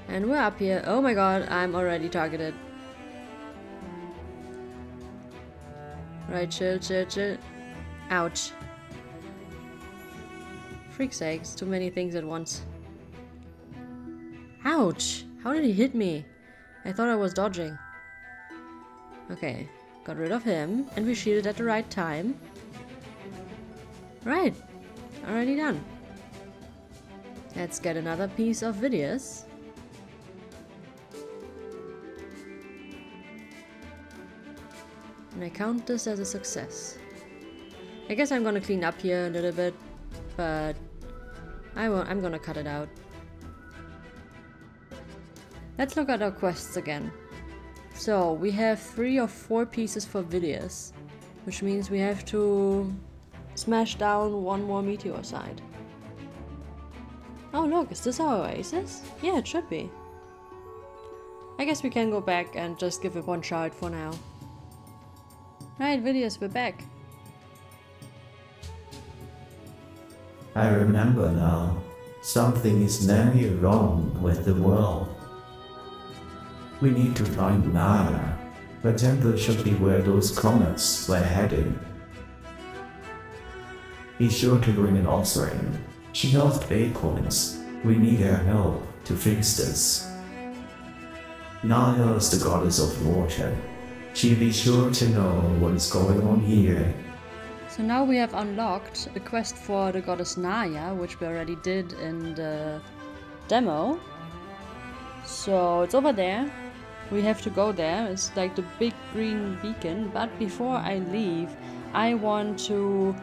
And we're up here. Oh my god, I'm already targeted. Right, chill, chill, chill. Ouch. Freak's sakes, too many things at once. Ouch! How did he hit me? I thought I was dodging. Okay, got rid of him, and we shielded at the right time. Right, already done. Let's get another piece of Vidius. And I count this as a success. I guess I'm gonna clean up here a little bit, but I'm gonna cut it out. Let's look at our quests again. So we have 3 or 4 pieces for Vidius, which means we have to smash down 1 more meteor side. Oh look, is this our Oasis? Yeah, it should be. I guess we can go back and just give it one shot for now. Right, videos, we're back. I remember now. Something is very wrong with the world. We need to find Naya. The temple should be where those comets were heading. Be sure to bring an offering. She lost acorns. We need her help to fix this. Naya is the goddess of water. She'll be sure to know what is going on here. So now we have unlocked the quest for the goddess Naya, which we already did in the demo. So it's over there. We have to go there. It's like the big green beacon. But before I leave, I want to,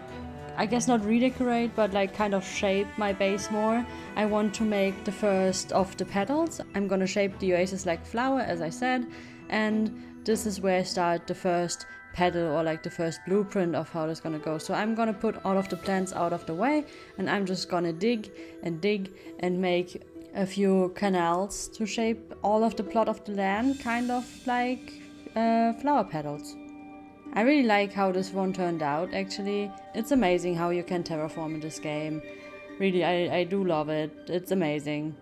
I guess not redecorate, but like kind of shape my base more. I want to make the first of the petals. I'm gonna shape the oasis like flower, as I said, and this is where I start the first petal, or like the first blueprint of how that's gonna go. So I'm gonna put all of the plants out of the way, and I'm just gonna dig and make a few canals to shape all of the plot of the land, kind of like flower petals. I really like how this one turned out, actually. It's amazing how you can terraform in this game. Really, I do love it. It's amazing.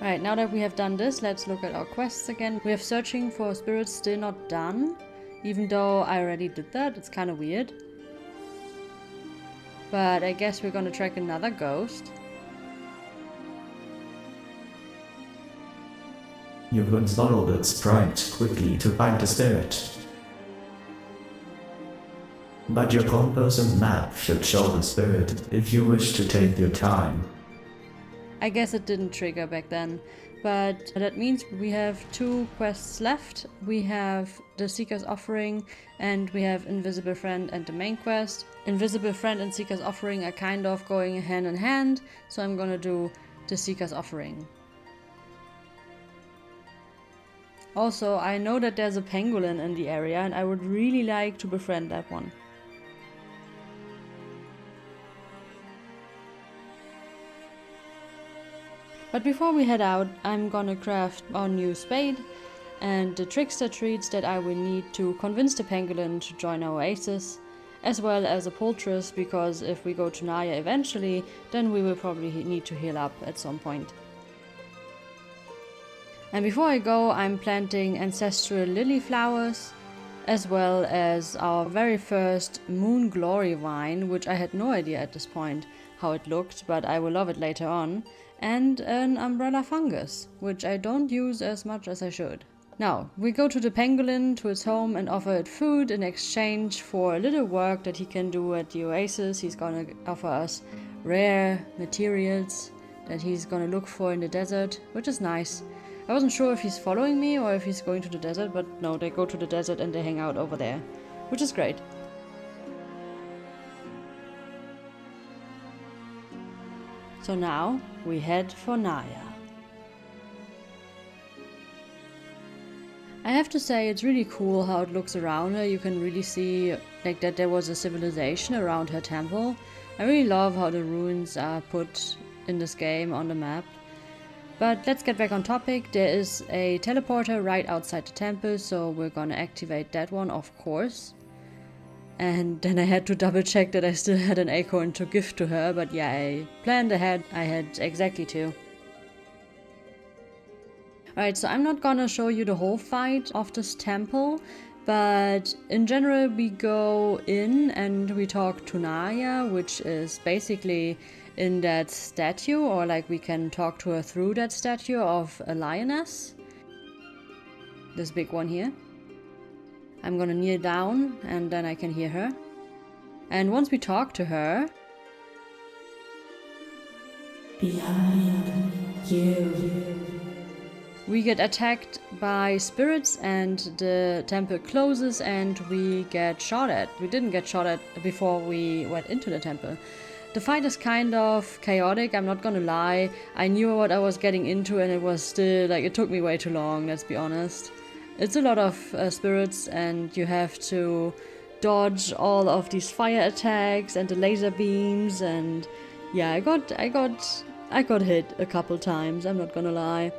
Right, now that we have done this, let's look at our quests again. We have searching for spirits still not done, even though I already did that. It's kind of weird. But I guess we're gonna track another ghost. You can follow that sprite quickly to find the spirit. But your compass and map should show the spirit if you wish to take your time. I guess it didn't trigger back then, but that means we have 2 quests left. We have the Seeker's Offering, and we have Invisible Friend and the main quest. Invisible Friend and Seeker's Offering are kind of going hand in hand, so I'm gonna do the Seeker's Offering. Also, I know that there's a pangolin in the area, and I would really like to befriend that one. But before we head out, I'm gonna craft our new spade and the trickster treats that I will need to convince the pangolin to join our oasis, as well as a poultice, because if we go to Naya eventually, then we will probably need to heal up at some point. And before I go, I'm planting ancestral lily flowers, as well as our very first moon glory vine, which I had no idea at this point how it looked, but I will love it later on. And an umbrella fungus, which I don't use as much as I should. Now, we go to the pangolin, to its home, and offer it food in exchange for a little work that he can do at the oasis. He's gonna offer us rare materials that he's gonna look for in the desert, which is nice. I wasn't sure if he's following me or if he's going to the desert, but no, they go to the desert and they hang out over there, which is great. So now, we head for Naya. I have to say, it's really cool how it looks around her. You can really see like that there was a civilization around her temple. I really love how the ruins are put in this game on the map. But let's get back on topic. There is a teleporter right outside the temple, so we're gonna activate that one, of course. And then I had to double check that I still had an acorn to give to her, but yeah, I planned ahead. I had exactly 2. Alright, so I'm not gonna show you the whole fight of this temple, but in general we go in and we talk to Naya, which is basically in that statue, or like we can talk to her through that statue of a lioness. This big one here. I'm gonna kneel down and then I can hear her. And once we talk to her, behind you, we get attacked by spirits and the temple closes and we get shot at. We didn't get shot at before we went into the temple. The fight is kind of chaotic, I'm not gonna lie. I knew what I was getting into and it was still, like, it took me way too long, let's be honest. It's a lot of spirits and you have to dodge all of these fire attacks and the laser beams, and yeah, I got hit a couple times, I'm not gonna lie.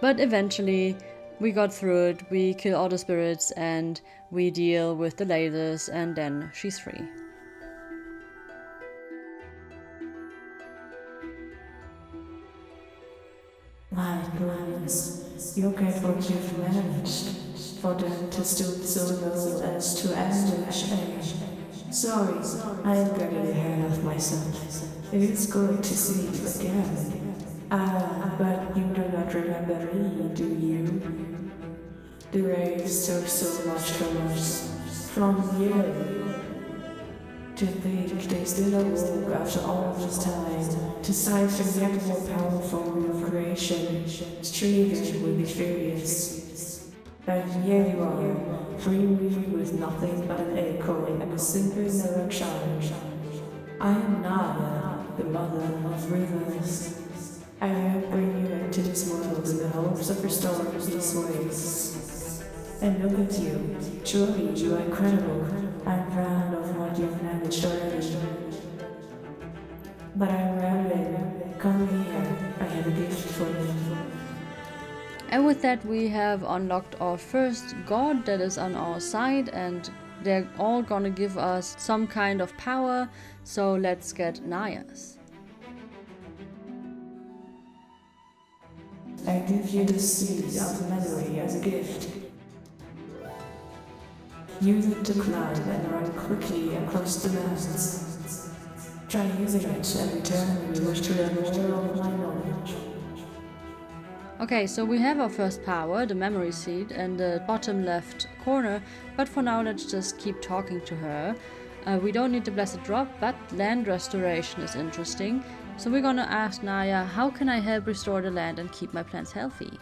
But eventually we got through it, we kill all the spirits and we deal with the lasers, and then she's free. My goodness, look at what you've managed. For them to stoop so low as to ambush me. Sorry, I am getting ahead of myself. It is good to see you again. But you do not remember me, do you? The wraiths took so much from us. From you. To think they still awoke after all this time, to siphon yet more powerful of creation, Strigan will be furious. And here you are, free with nothing but an echo and a simple mirror child. I am Naya, the mother of rivers. I have bring you into this world in the hopes of restoring these ways. And look at you, truly you are incredible. I'm proud of what you've managed already. But I'm rambling. Come here, I have a gift for you. And with that we have unlocked our first god that is on our side, and they're all gonna give us some kind of power, so let's get Naya's. I give you the seed of memory as a gift. Use it to climb and run quickly across the mountains. Try using it every time you wish to learn more of my knowledge. Okay, so we have our first power, the memory seed, in the bottom left corner, but for now let's just keep talking to her. We don't need the blessed drop, but land restoration is interesting. So we're gonna ask Naya, how can I help restore the land and keep my plants healthy?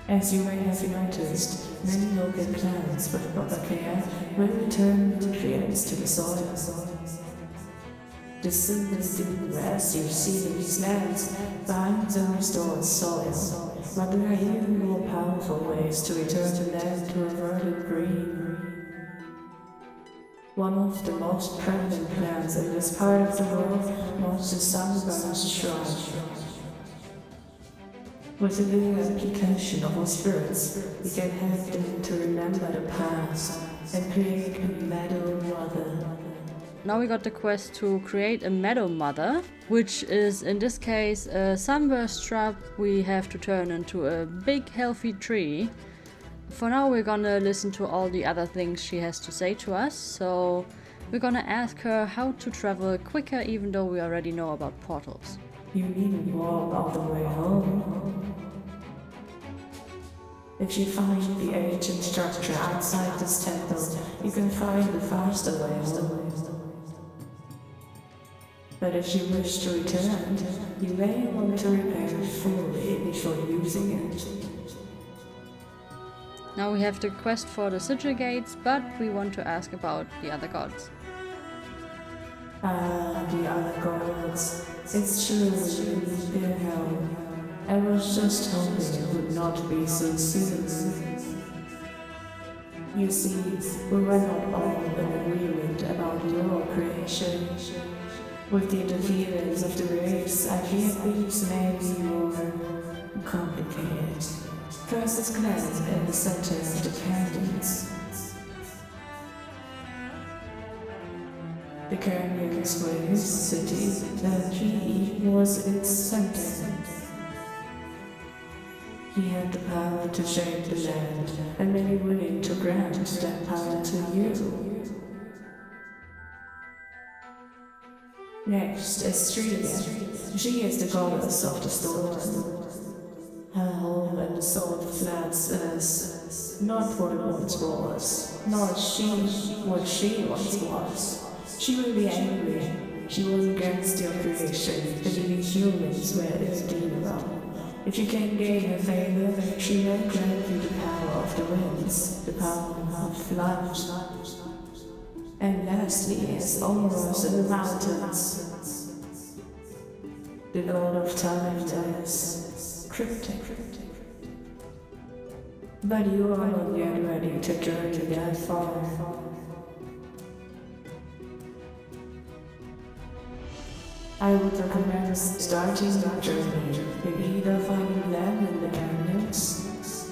As you may have noticed, many local plants with proper care will return nutrients to the soil. The simple as you see in these lands binds and restores soil, but there are even more powerful ways to return the land to a verdant green. One of the most prevalent plants in this part of the world was the sunburst shrub. With a little application of our spirits, we can help them to remember the past and create a meadow mother. Now we got the quest to create a meadow mother, which is in this case a sunburst shrub we have to turn into a big healthy tree. For now we're gonna listen to all the other things she has to say to us, so we're gonna ask her how to travel quicker even though we already know about portals. You needn't walk all the way home. If you find the ancient structure outside this temple, you can find the faster way home. But if you wish to return, you may want to repair it fully before using it. Now we have the quest for the sigil gates, but we want to ask about the other gods. The other gods. It's true you need their help. I was just hoping it would not be so soon. You see, we were not all in agreement about your creation. With the interference of the wraiths, I fear things may be more complicated. First is Glen in the center of the canyons. The canyons were his city, and he was its center. He had the power to shape the land, and many willing to grant that power to you. Next is Strigan. She is the goddess of the storm. Her home in the salt flats is not what it once was, nor is she what she once was. She will be angry. She was against your creation, believing humans were its demon. If you can gain her favor, she may grant you the power of the winds, the power of flight. And lastly, as Oros in the mountains, the Lord of Time is cryptic. But you are not yet ready to journey that far. I would recommend starting your journey in either finding land in the canyons,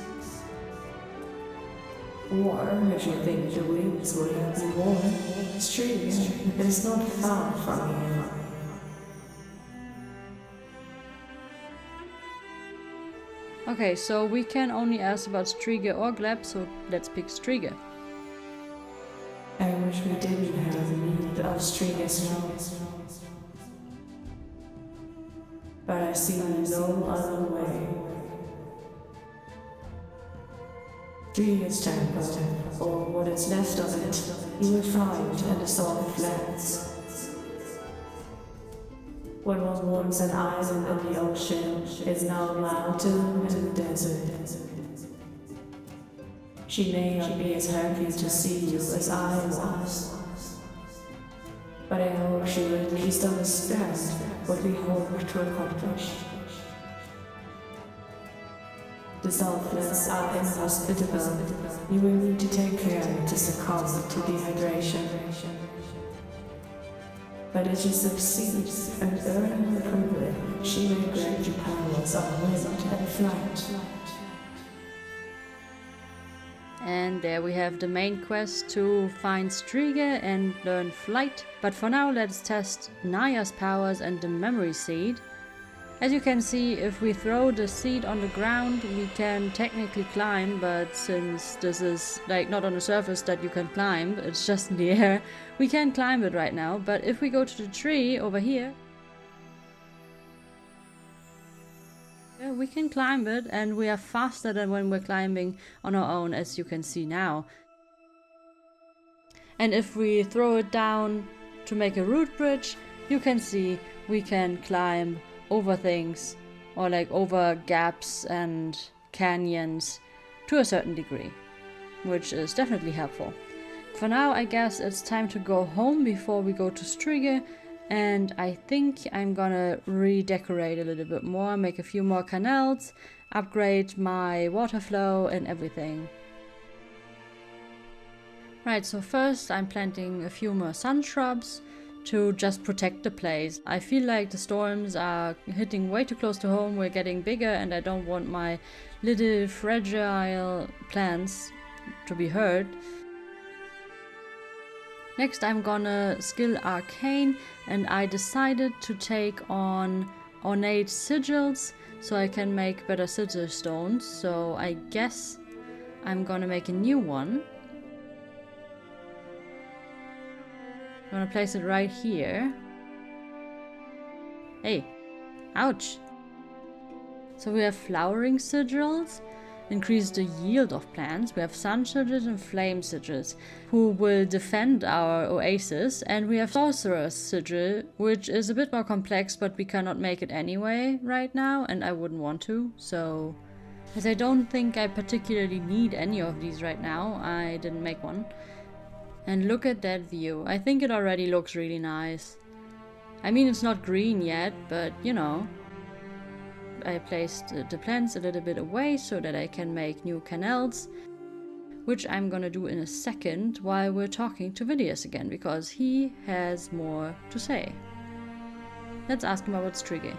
or if you think the winds will have you warm, Striga is not far from here. Okay, so we can only ask about Striga or Gleb, so let's pick Striga. I wish we didn't have need of Striga's help. But I see no other way. Striga's temple, or what is left of it, you will find in the Salt Lands. What was once an island in the ocean is now a mountain and a desert. She may not be as happy to see you as I was, but I hope she will at least understand what we hope to accomplish. The Southlands are inhospitable. You will need to take care to succumb to dehydration. But if you succeed and earn the privilege, she may grant you powers of wind and flight. And there we have the main quest to find Striga and learn flight. But for now, let's test Naya's powers and the memory seed. As you can see, if we throw the seed on the ground, we can technically climb, but since this is like not on the surface that you can climb, it's just in the air, we can't climb it right now. But if we go to the tree over here, yeah, we can climb it, and we are faster than when we're climbing on our own, as you can see now. And if we throw it down to make a root bridge, you can see we can climb over things, or like over gaps and canyons to a certain degree, which is definitely helpful. For now, I guess it's time to go home before we go to Striga, and I think I'm gonna redecorate a little bit more, make a few more canals, upgrade my water flow and everything. Right, so first I'm planting a few more sun shrubs to just protect the place. I feel like the storms are hitting way too close to home, we're getting bigger, and I don't want my little fragile plants to be hurt. Next I'm gonna skill Arcane, and I decided to take on ornate sigils so I can make better sigil stones, so I guess I'm gonna make a new one. I'm gonna place it right here. Hey, ouch! So we have flowering sigils, increase the yield of plants. We have sun sigils and flame sigils, who will defend our oasis. And we have sorcerer's sigil, which is a bit more complex, but we cannot make it anyway right now, and I wouldn't want to. So, as I don't think I particularly need any of these right now, I didn't make one. And look at that view. I think it already looks really nice. I mean, it's not green yet, but you know. I placed the plants a little bit away so that I can make new canals, which I'm gonna do in a second while we're talking to Vidius again, because he has more to say. Let's ask him about Striga.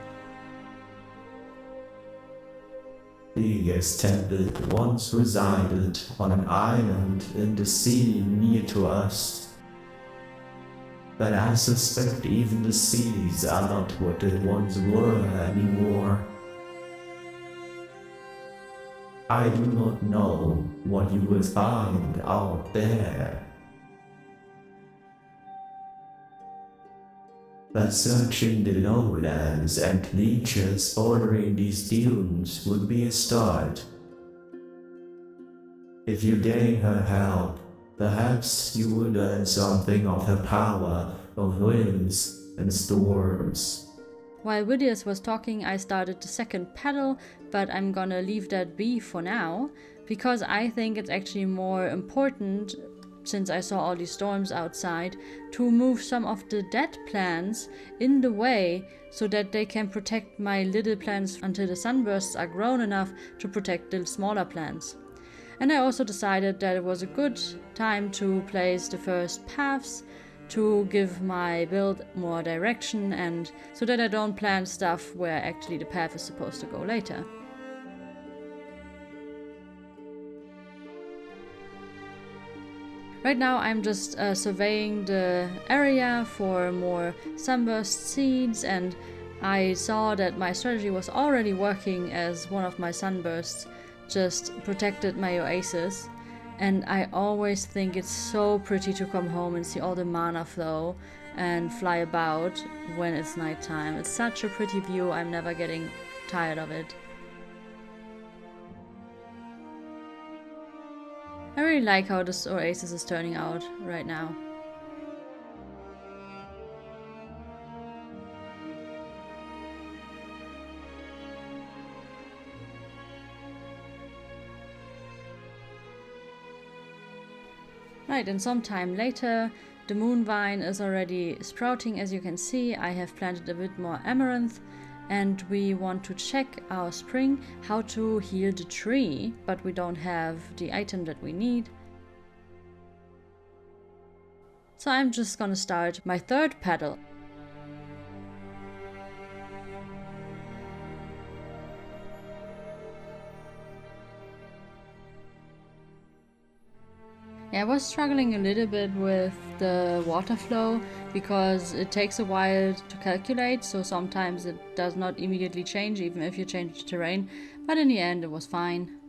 Striga's temple once resided on an island in the sea near to us. But I suspect even the seas are not what they once were anymore. I do not know what you will find out there. But searching the lowlands and leeches bordering these dunes would be a start. If you gain her help, perhaps you will learn something of her power of winds and storms. While Widius was talking, I started the second petal, but I'm gonna leave that be for now, because I think it's actually more important, since I saw all these storms outside, to move some of the dead plants in the way so that they can protect my little plants until the sunbursts are grown enough to protect the smaller plants. And I also decided that it was a good time to place the first paths to give my build more direction, and so that I don't plant stuff where actually the path is supposed to go later. Right now I'm just surveying the area for more sunburst seeds, and I saw that my strategy was already working, as one of my sunbursts just protected my oasis. And I always think it's so pretty to come home and see all the mana flow and fly about when it's nighttime. It's such a pretty view, I'm never getting tired of it. I really like how this oasis is turning out right now. Right, and some time later, the moon vine is already sprouting. As you can see, I have planted a bit more amaranth, and we want to check our spring, how to heal the tree, but we don't have the item that we need. So I'm just gonna start my third petal. Yeah, I was struggling a little bit with the water flow because it takes a while to calculate, so sometimes it does not immediately change even if you change the terrain, but in the end it was fine.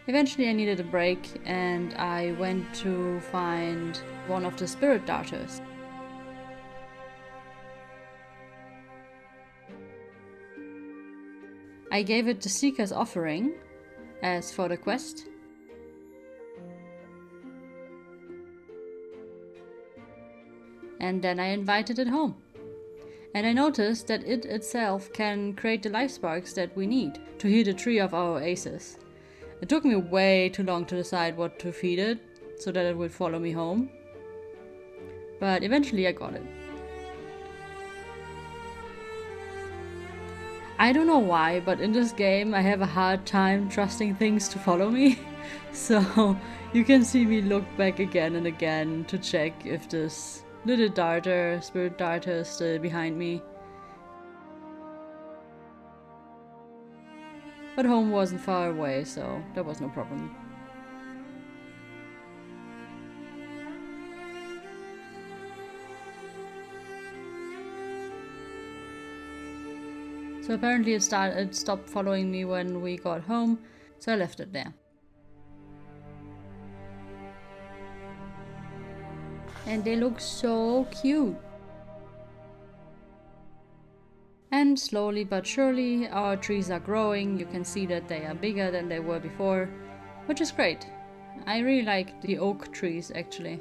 Eventually I needed a break and I went to find one of the spirit darters. I gave it the Seeker's Offering as for the quest. And then I invited it home. And I noticed that it itself can create the life sparks that we need to heal the tree of our oasis. It took me way too long to decide what to feed it so that it would follow me home. But eventually I got it. I don't know why, but in this game I have a hard time trusting things to follow me. So you can see me look back again and again to check if this little darter, spirit darter, is still behind me. But home wasn't far away, so there was no problem. So apparently it stopped following me when we got home, so I left it there. And they look so cute. And slowly but surely our trees are growing. You can see that they are bigger than they were before, which is great. I really like the oak trees actually.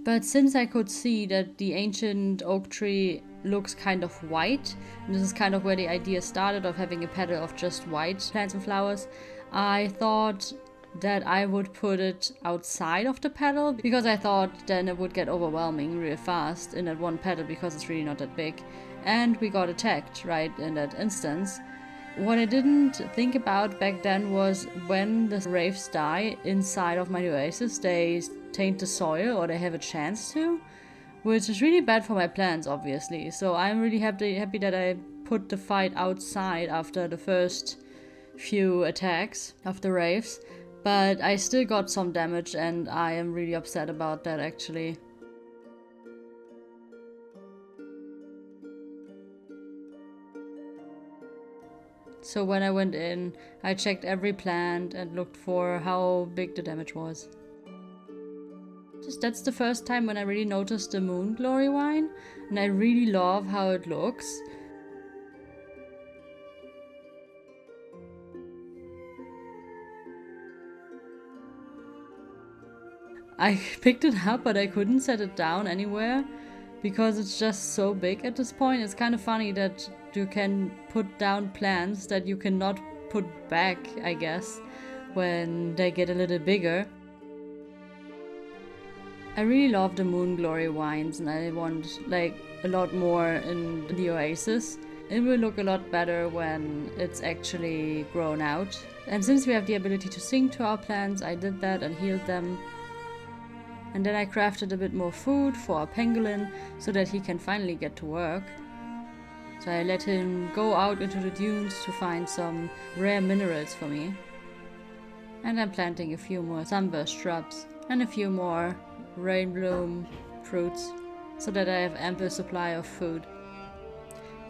But since I could see that the ancient oak tree looks kind of white, and this is kind of where the idea started of having a petal of just white plants and flowers, I thought that I would put it outside of the petal, because I thought then it would get overwhelming real fast in that one petal because it's really not that big. And we got attacked right in that instance. What I didn't think about back then was when the wraiths die inside of my oasis, they taint the soil, or they have a chance to, which is really bad for my plants obviously. So I'm really happy that I put the fight outside after the first few attacks of the wraiths, but I still got some damage and I am really upset about that actually. So when I went in, I checked every plant and looked for how big the damage was. That's the first time when I really noticed the moon glory vine, and I really love how it looks. I picked it up, but I couldn't set it down anywhere because it's just so big at this point. It's kind of funny that you can put down plants that you cannot put back, I guess, when they get a little bigger. I really love the Moon Glory wines, and I want like a lot more in the Oasis. It will look a lot better when it's actually grown out. And since we have the ability to sing to our plants, I did that and healed them. And then I crafted a bit more food for our pangolin so that he can finally get to work. So I let him go out into the dunes to find some rare minerals for me. And I'm planting a few more sunburst shrubs and a few more rainbloom fruits so that I have ample supply of food.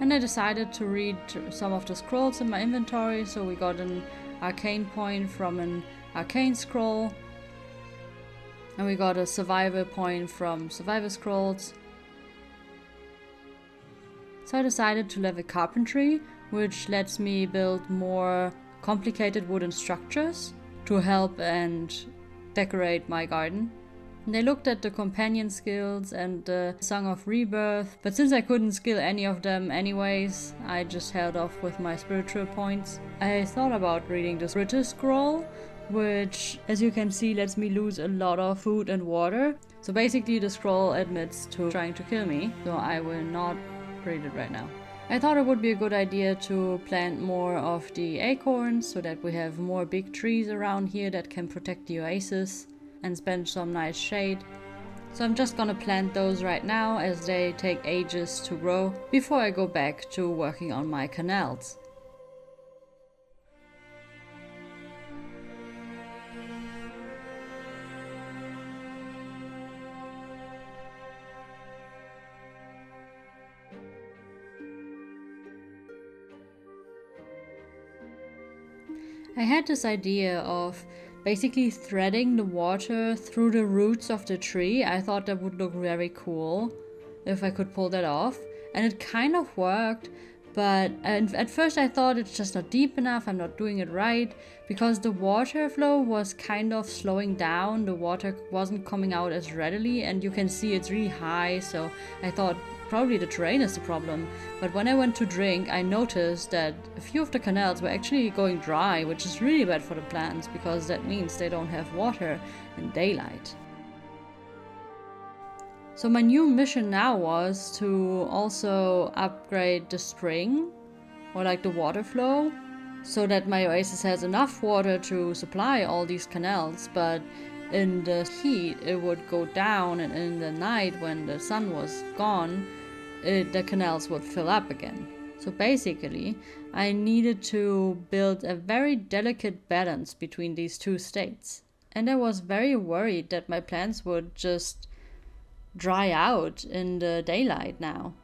And I decided to read some of the scrolls in my inventory, so we got an arcane point from an arcane scroll. And we got a survival point from survival scrolls. So I decided to level carpentry, which lets me build more complicated wooden structures to help and decorate my garden. And I looked at the companion skills and the Song of Rebirth, but since I couldn't skill any of them anyways, I just held off with my spiritual points. I thought about reading the Ritter Scroll, which, as you can see, lets me lose a lot of food and water. So basically the scroll admits to trying to kill me, so I will not read it right now. I thought it would be a good idea to plant more of the acorns so that we have more big trees around here that can protect the oasis and spend some nice shade. So I'm just gonna plant those right now as they take ages to grow before I go back to working on my canals. I had this idea of basically threading the water through the roots of the tree. I thought that would look very cool if I could pull that off. And it kind of worked, but at first I thought it's just not deep enough, I'm not doing it right, because the water flow was kind of slowing down. The water wasn't coming out as readily, and you can see it's really high, so I thought probably the terrain is the problem. But when I went to drink, I noticed that a few of the canals were actually going dry, which is really bad for the plants because that means they don't have water in daylight. So my new mission now was to also upgrade the spring, or like the water flow, so that my oasis has enough water to supply all these canals, but in the heat it would go down, and in the night when the sun was gone, the canals would fill up again. So basically I needed to build a very delicate balance between these two states. And I was very worried that my plants would just dry out in the daylight now.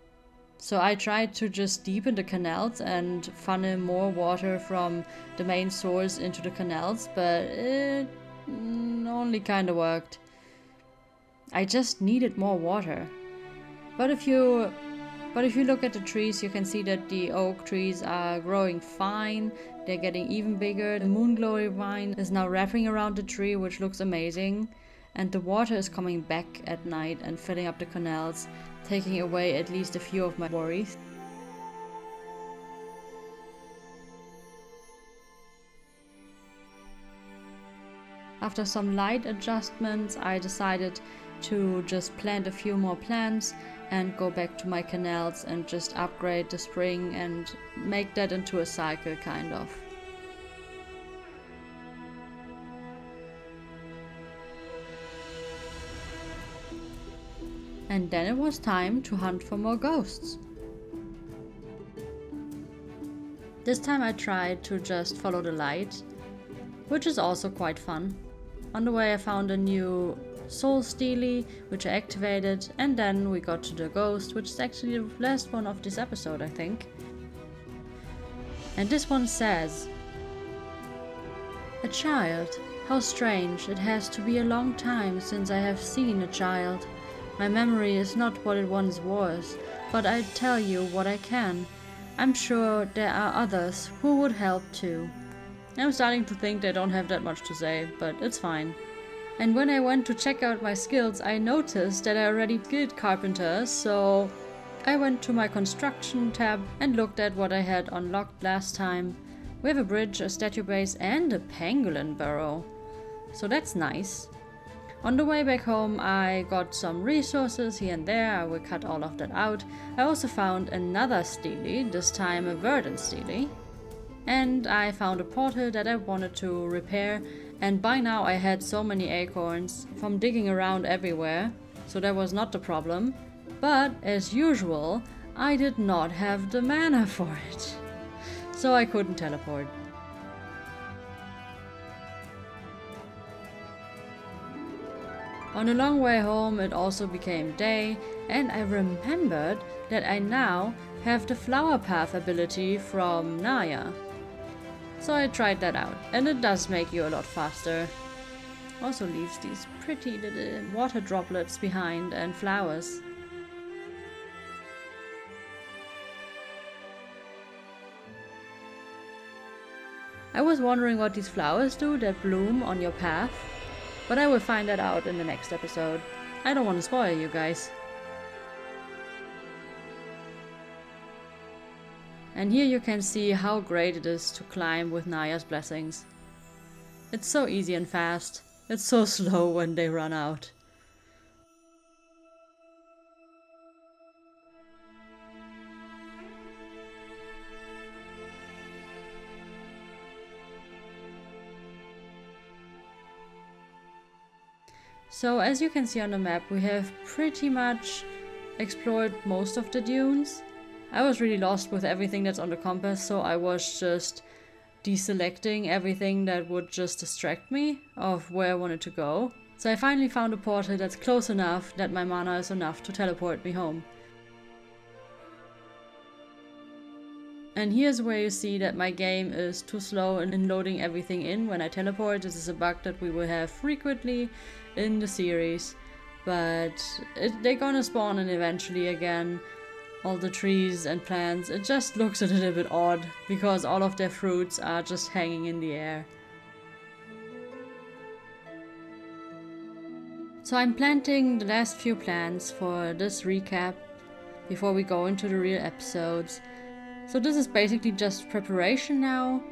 So I tried to just deepen the canals and funnel more water from the main source into the canals, but it only kind of worked. I just needed more water. But if you look at the trees, you can see that the oak trees are growing fine. They're getting even bigger. The Moon Glory vine is now wrapping around the tree, which looks amazing. And the water is coming back at night and filling up the canals, taking away at least a few of my worries. After some light adjustments, I decided to just plant a few more plants and go back to my canals and just upgrade the spring and make that into a cycle, kind of. And then it was time to hunt for more ghosts. This time I tried to just follow the light, which is also quite fun. On the way I found a new soul steely, which I activated, and then we got to the ghost, which is actually the last one of this episode, I think. And this one says, "A child. How strange. It has to be a long time since I have seen a child. My memory is not what it once was, but I tell you what I can. I'm sure there are others who would help too." I'm starting to think they don't have that much to say, but it's fine. And when I went to check out my skills, I noticed that I already skilled carpenter, so I went to my construction tab and looked at what I had unlocked last time. We have a bridge, a statue base, and a pangolin burrow. So that's nice. On the way back home, I got some resources here and there. I will cut all of that out. I also found another steely, this time a verdant steely. And I found a portal that I wanted to repair. And by now I had so many acorns from digging around everywhere, so that was not the problem. But as usual, I did not have the mana for it, so I couldn't teleport. On the long way home it also became day, and I remembered that I now have the flower path ability from Naya. So I tried that out, and it does make you a lot faster. Also leaves these pretty little water droplets behind and flowers. I was wondering what these flowers do that bloom on your path, but I will find that out in the next episode. I don't want to spoil you guys. And here you can see how great it is to climb with Naya's blessings. It's so easy and fast. It's so slow when they run out. So as you can see on the map, we have pretty much explored most of the dunes. I was really lost with everything that's on the compass, so I was just deselecting everything that would just distract me of where I wanted to go. So I finally found a portal that's close enough that my mana is enough to teleport me home. And here's where you see that my game is too slow in loading everything in when I teleport. This is a bug that we will have frequently in the series, but they're gonna spawn in eventually again. All the trees and plants, it just looks a little bit odd because all of their fruits are just hanging in the air. So I'm planting the last few plants for this recap before we go into the real episodes. So this is basically just preparation now.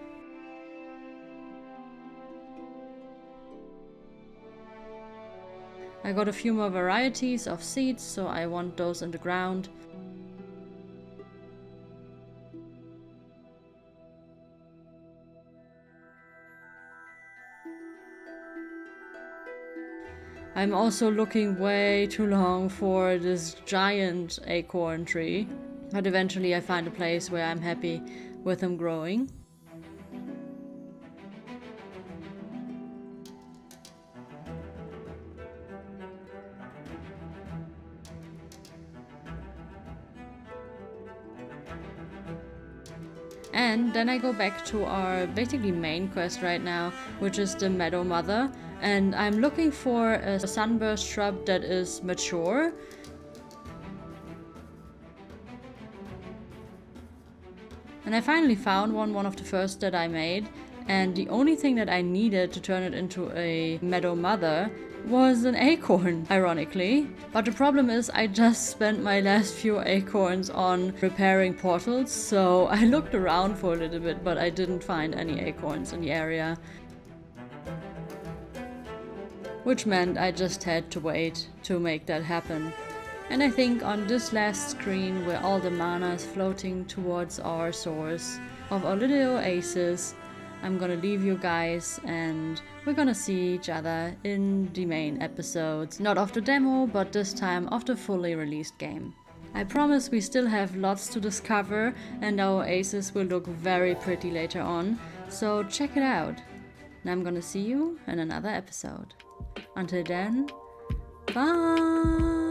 I got a few more varieties of seeds, so I want those in the ground. I'm also looking way too long for this giant acorn tree, but eventually I find a place where I'm happy with them growing. And then I go back to our basically main quest right now, which is the Meadow Mother. And I'm looking for a sunburst shrub that is mature. And I finally found one of the first that I made. And the only thing that I needed to turn it into a Meadow Mother was an acorn, ironically. But the problem is I just spent my last few acorns on repairing portals, so I looked around for a little bit, but I didn't find any acorns in the area. Which meant I just had to wait to make that happen. And I think on this last screen where all the mana is floating towards our source of our little oasis, I'm gonna leave you guys and we're gonna see each other in the main episodes. Not of the demo, but this time of the fully released game. I promise we still have lots to discover and our oasis will look very pretty later on, so check it out. And I'm gonna see you in another episode. Until then, bye!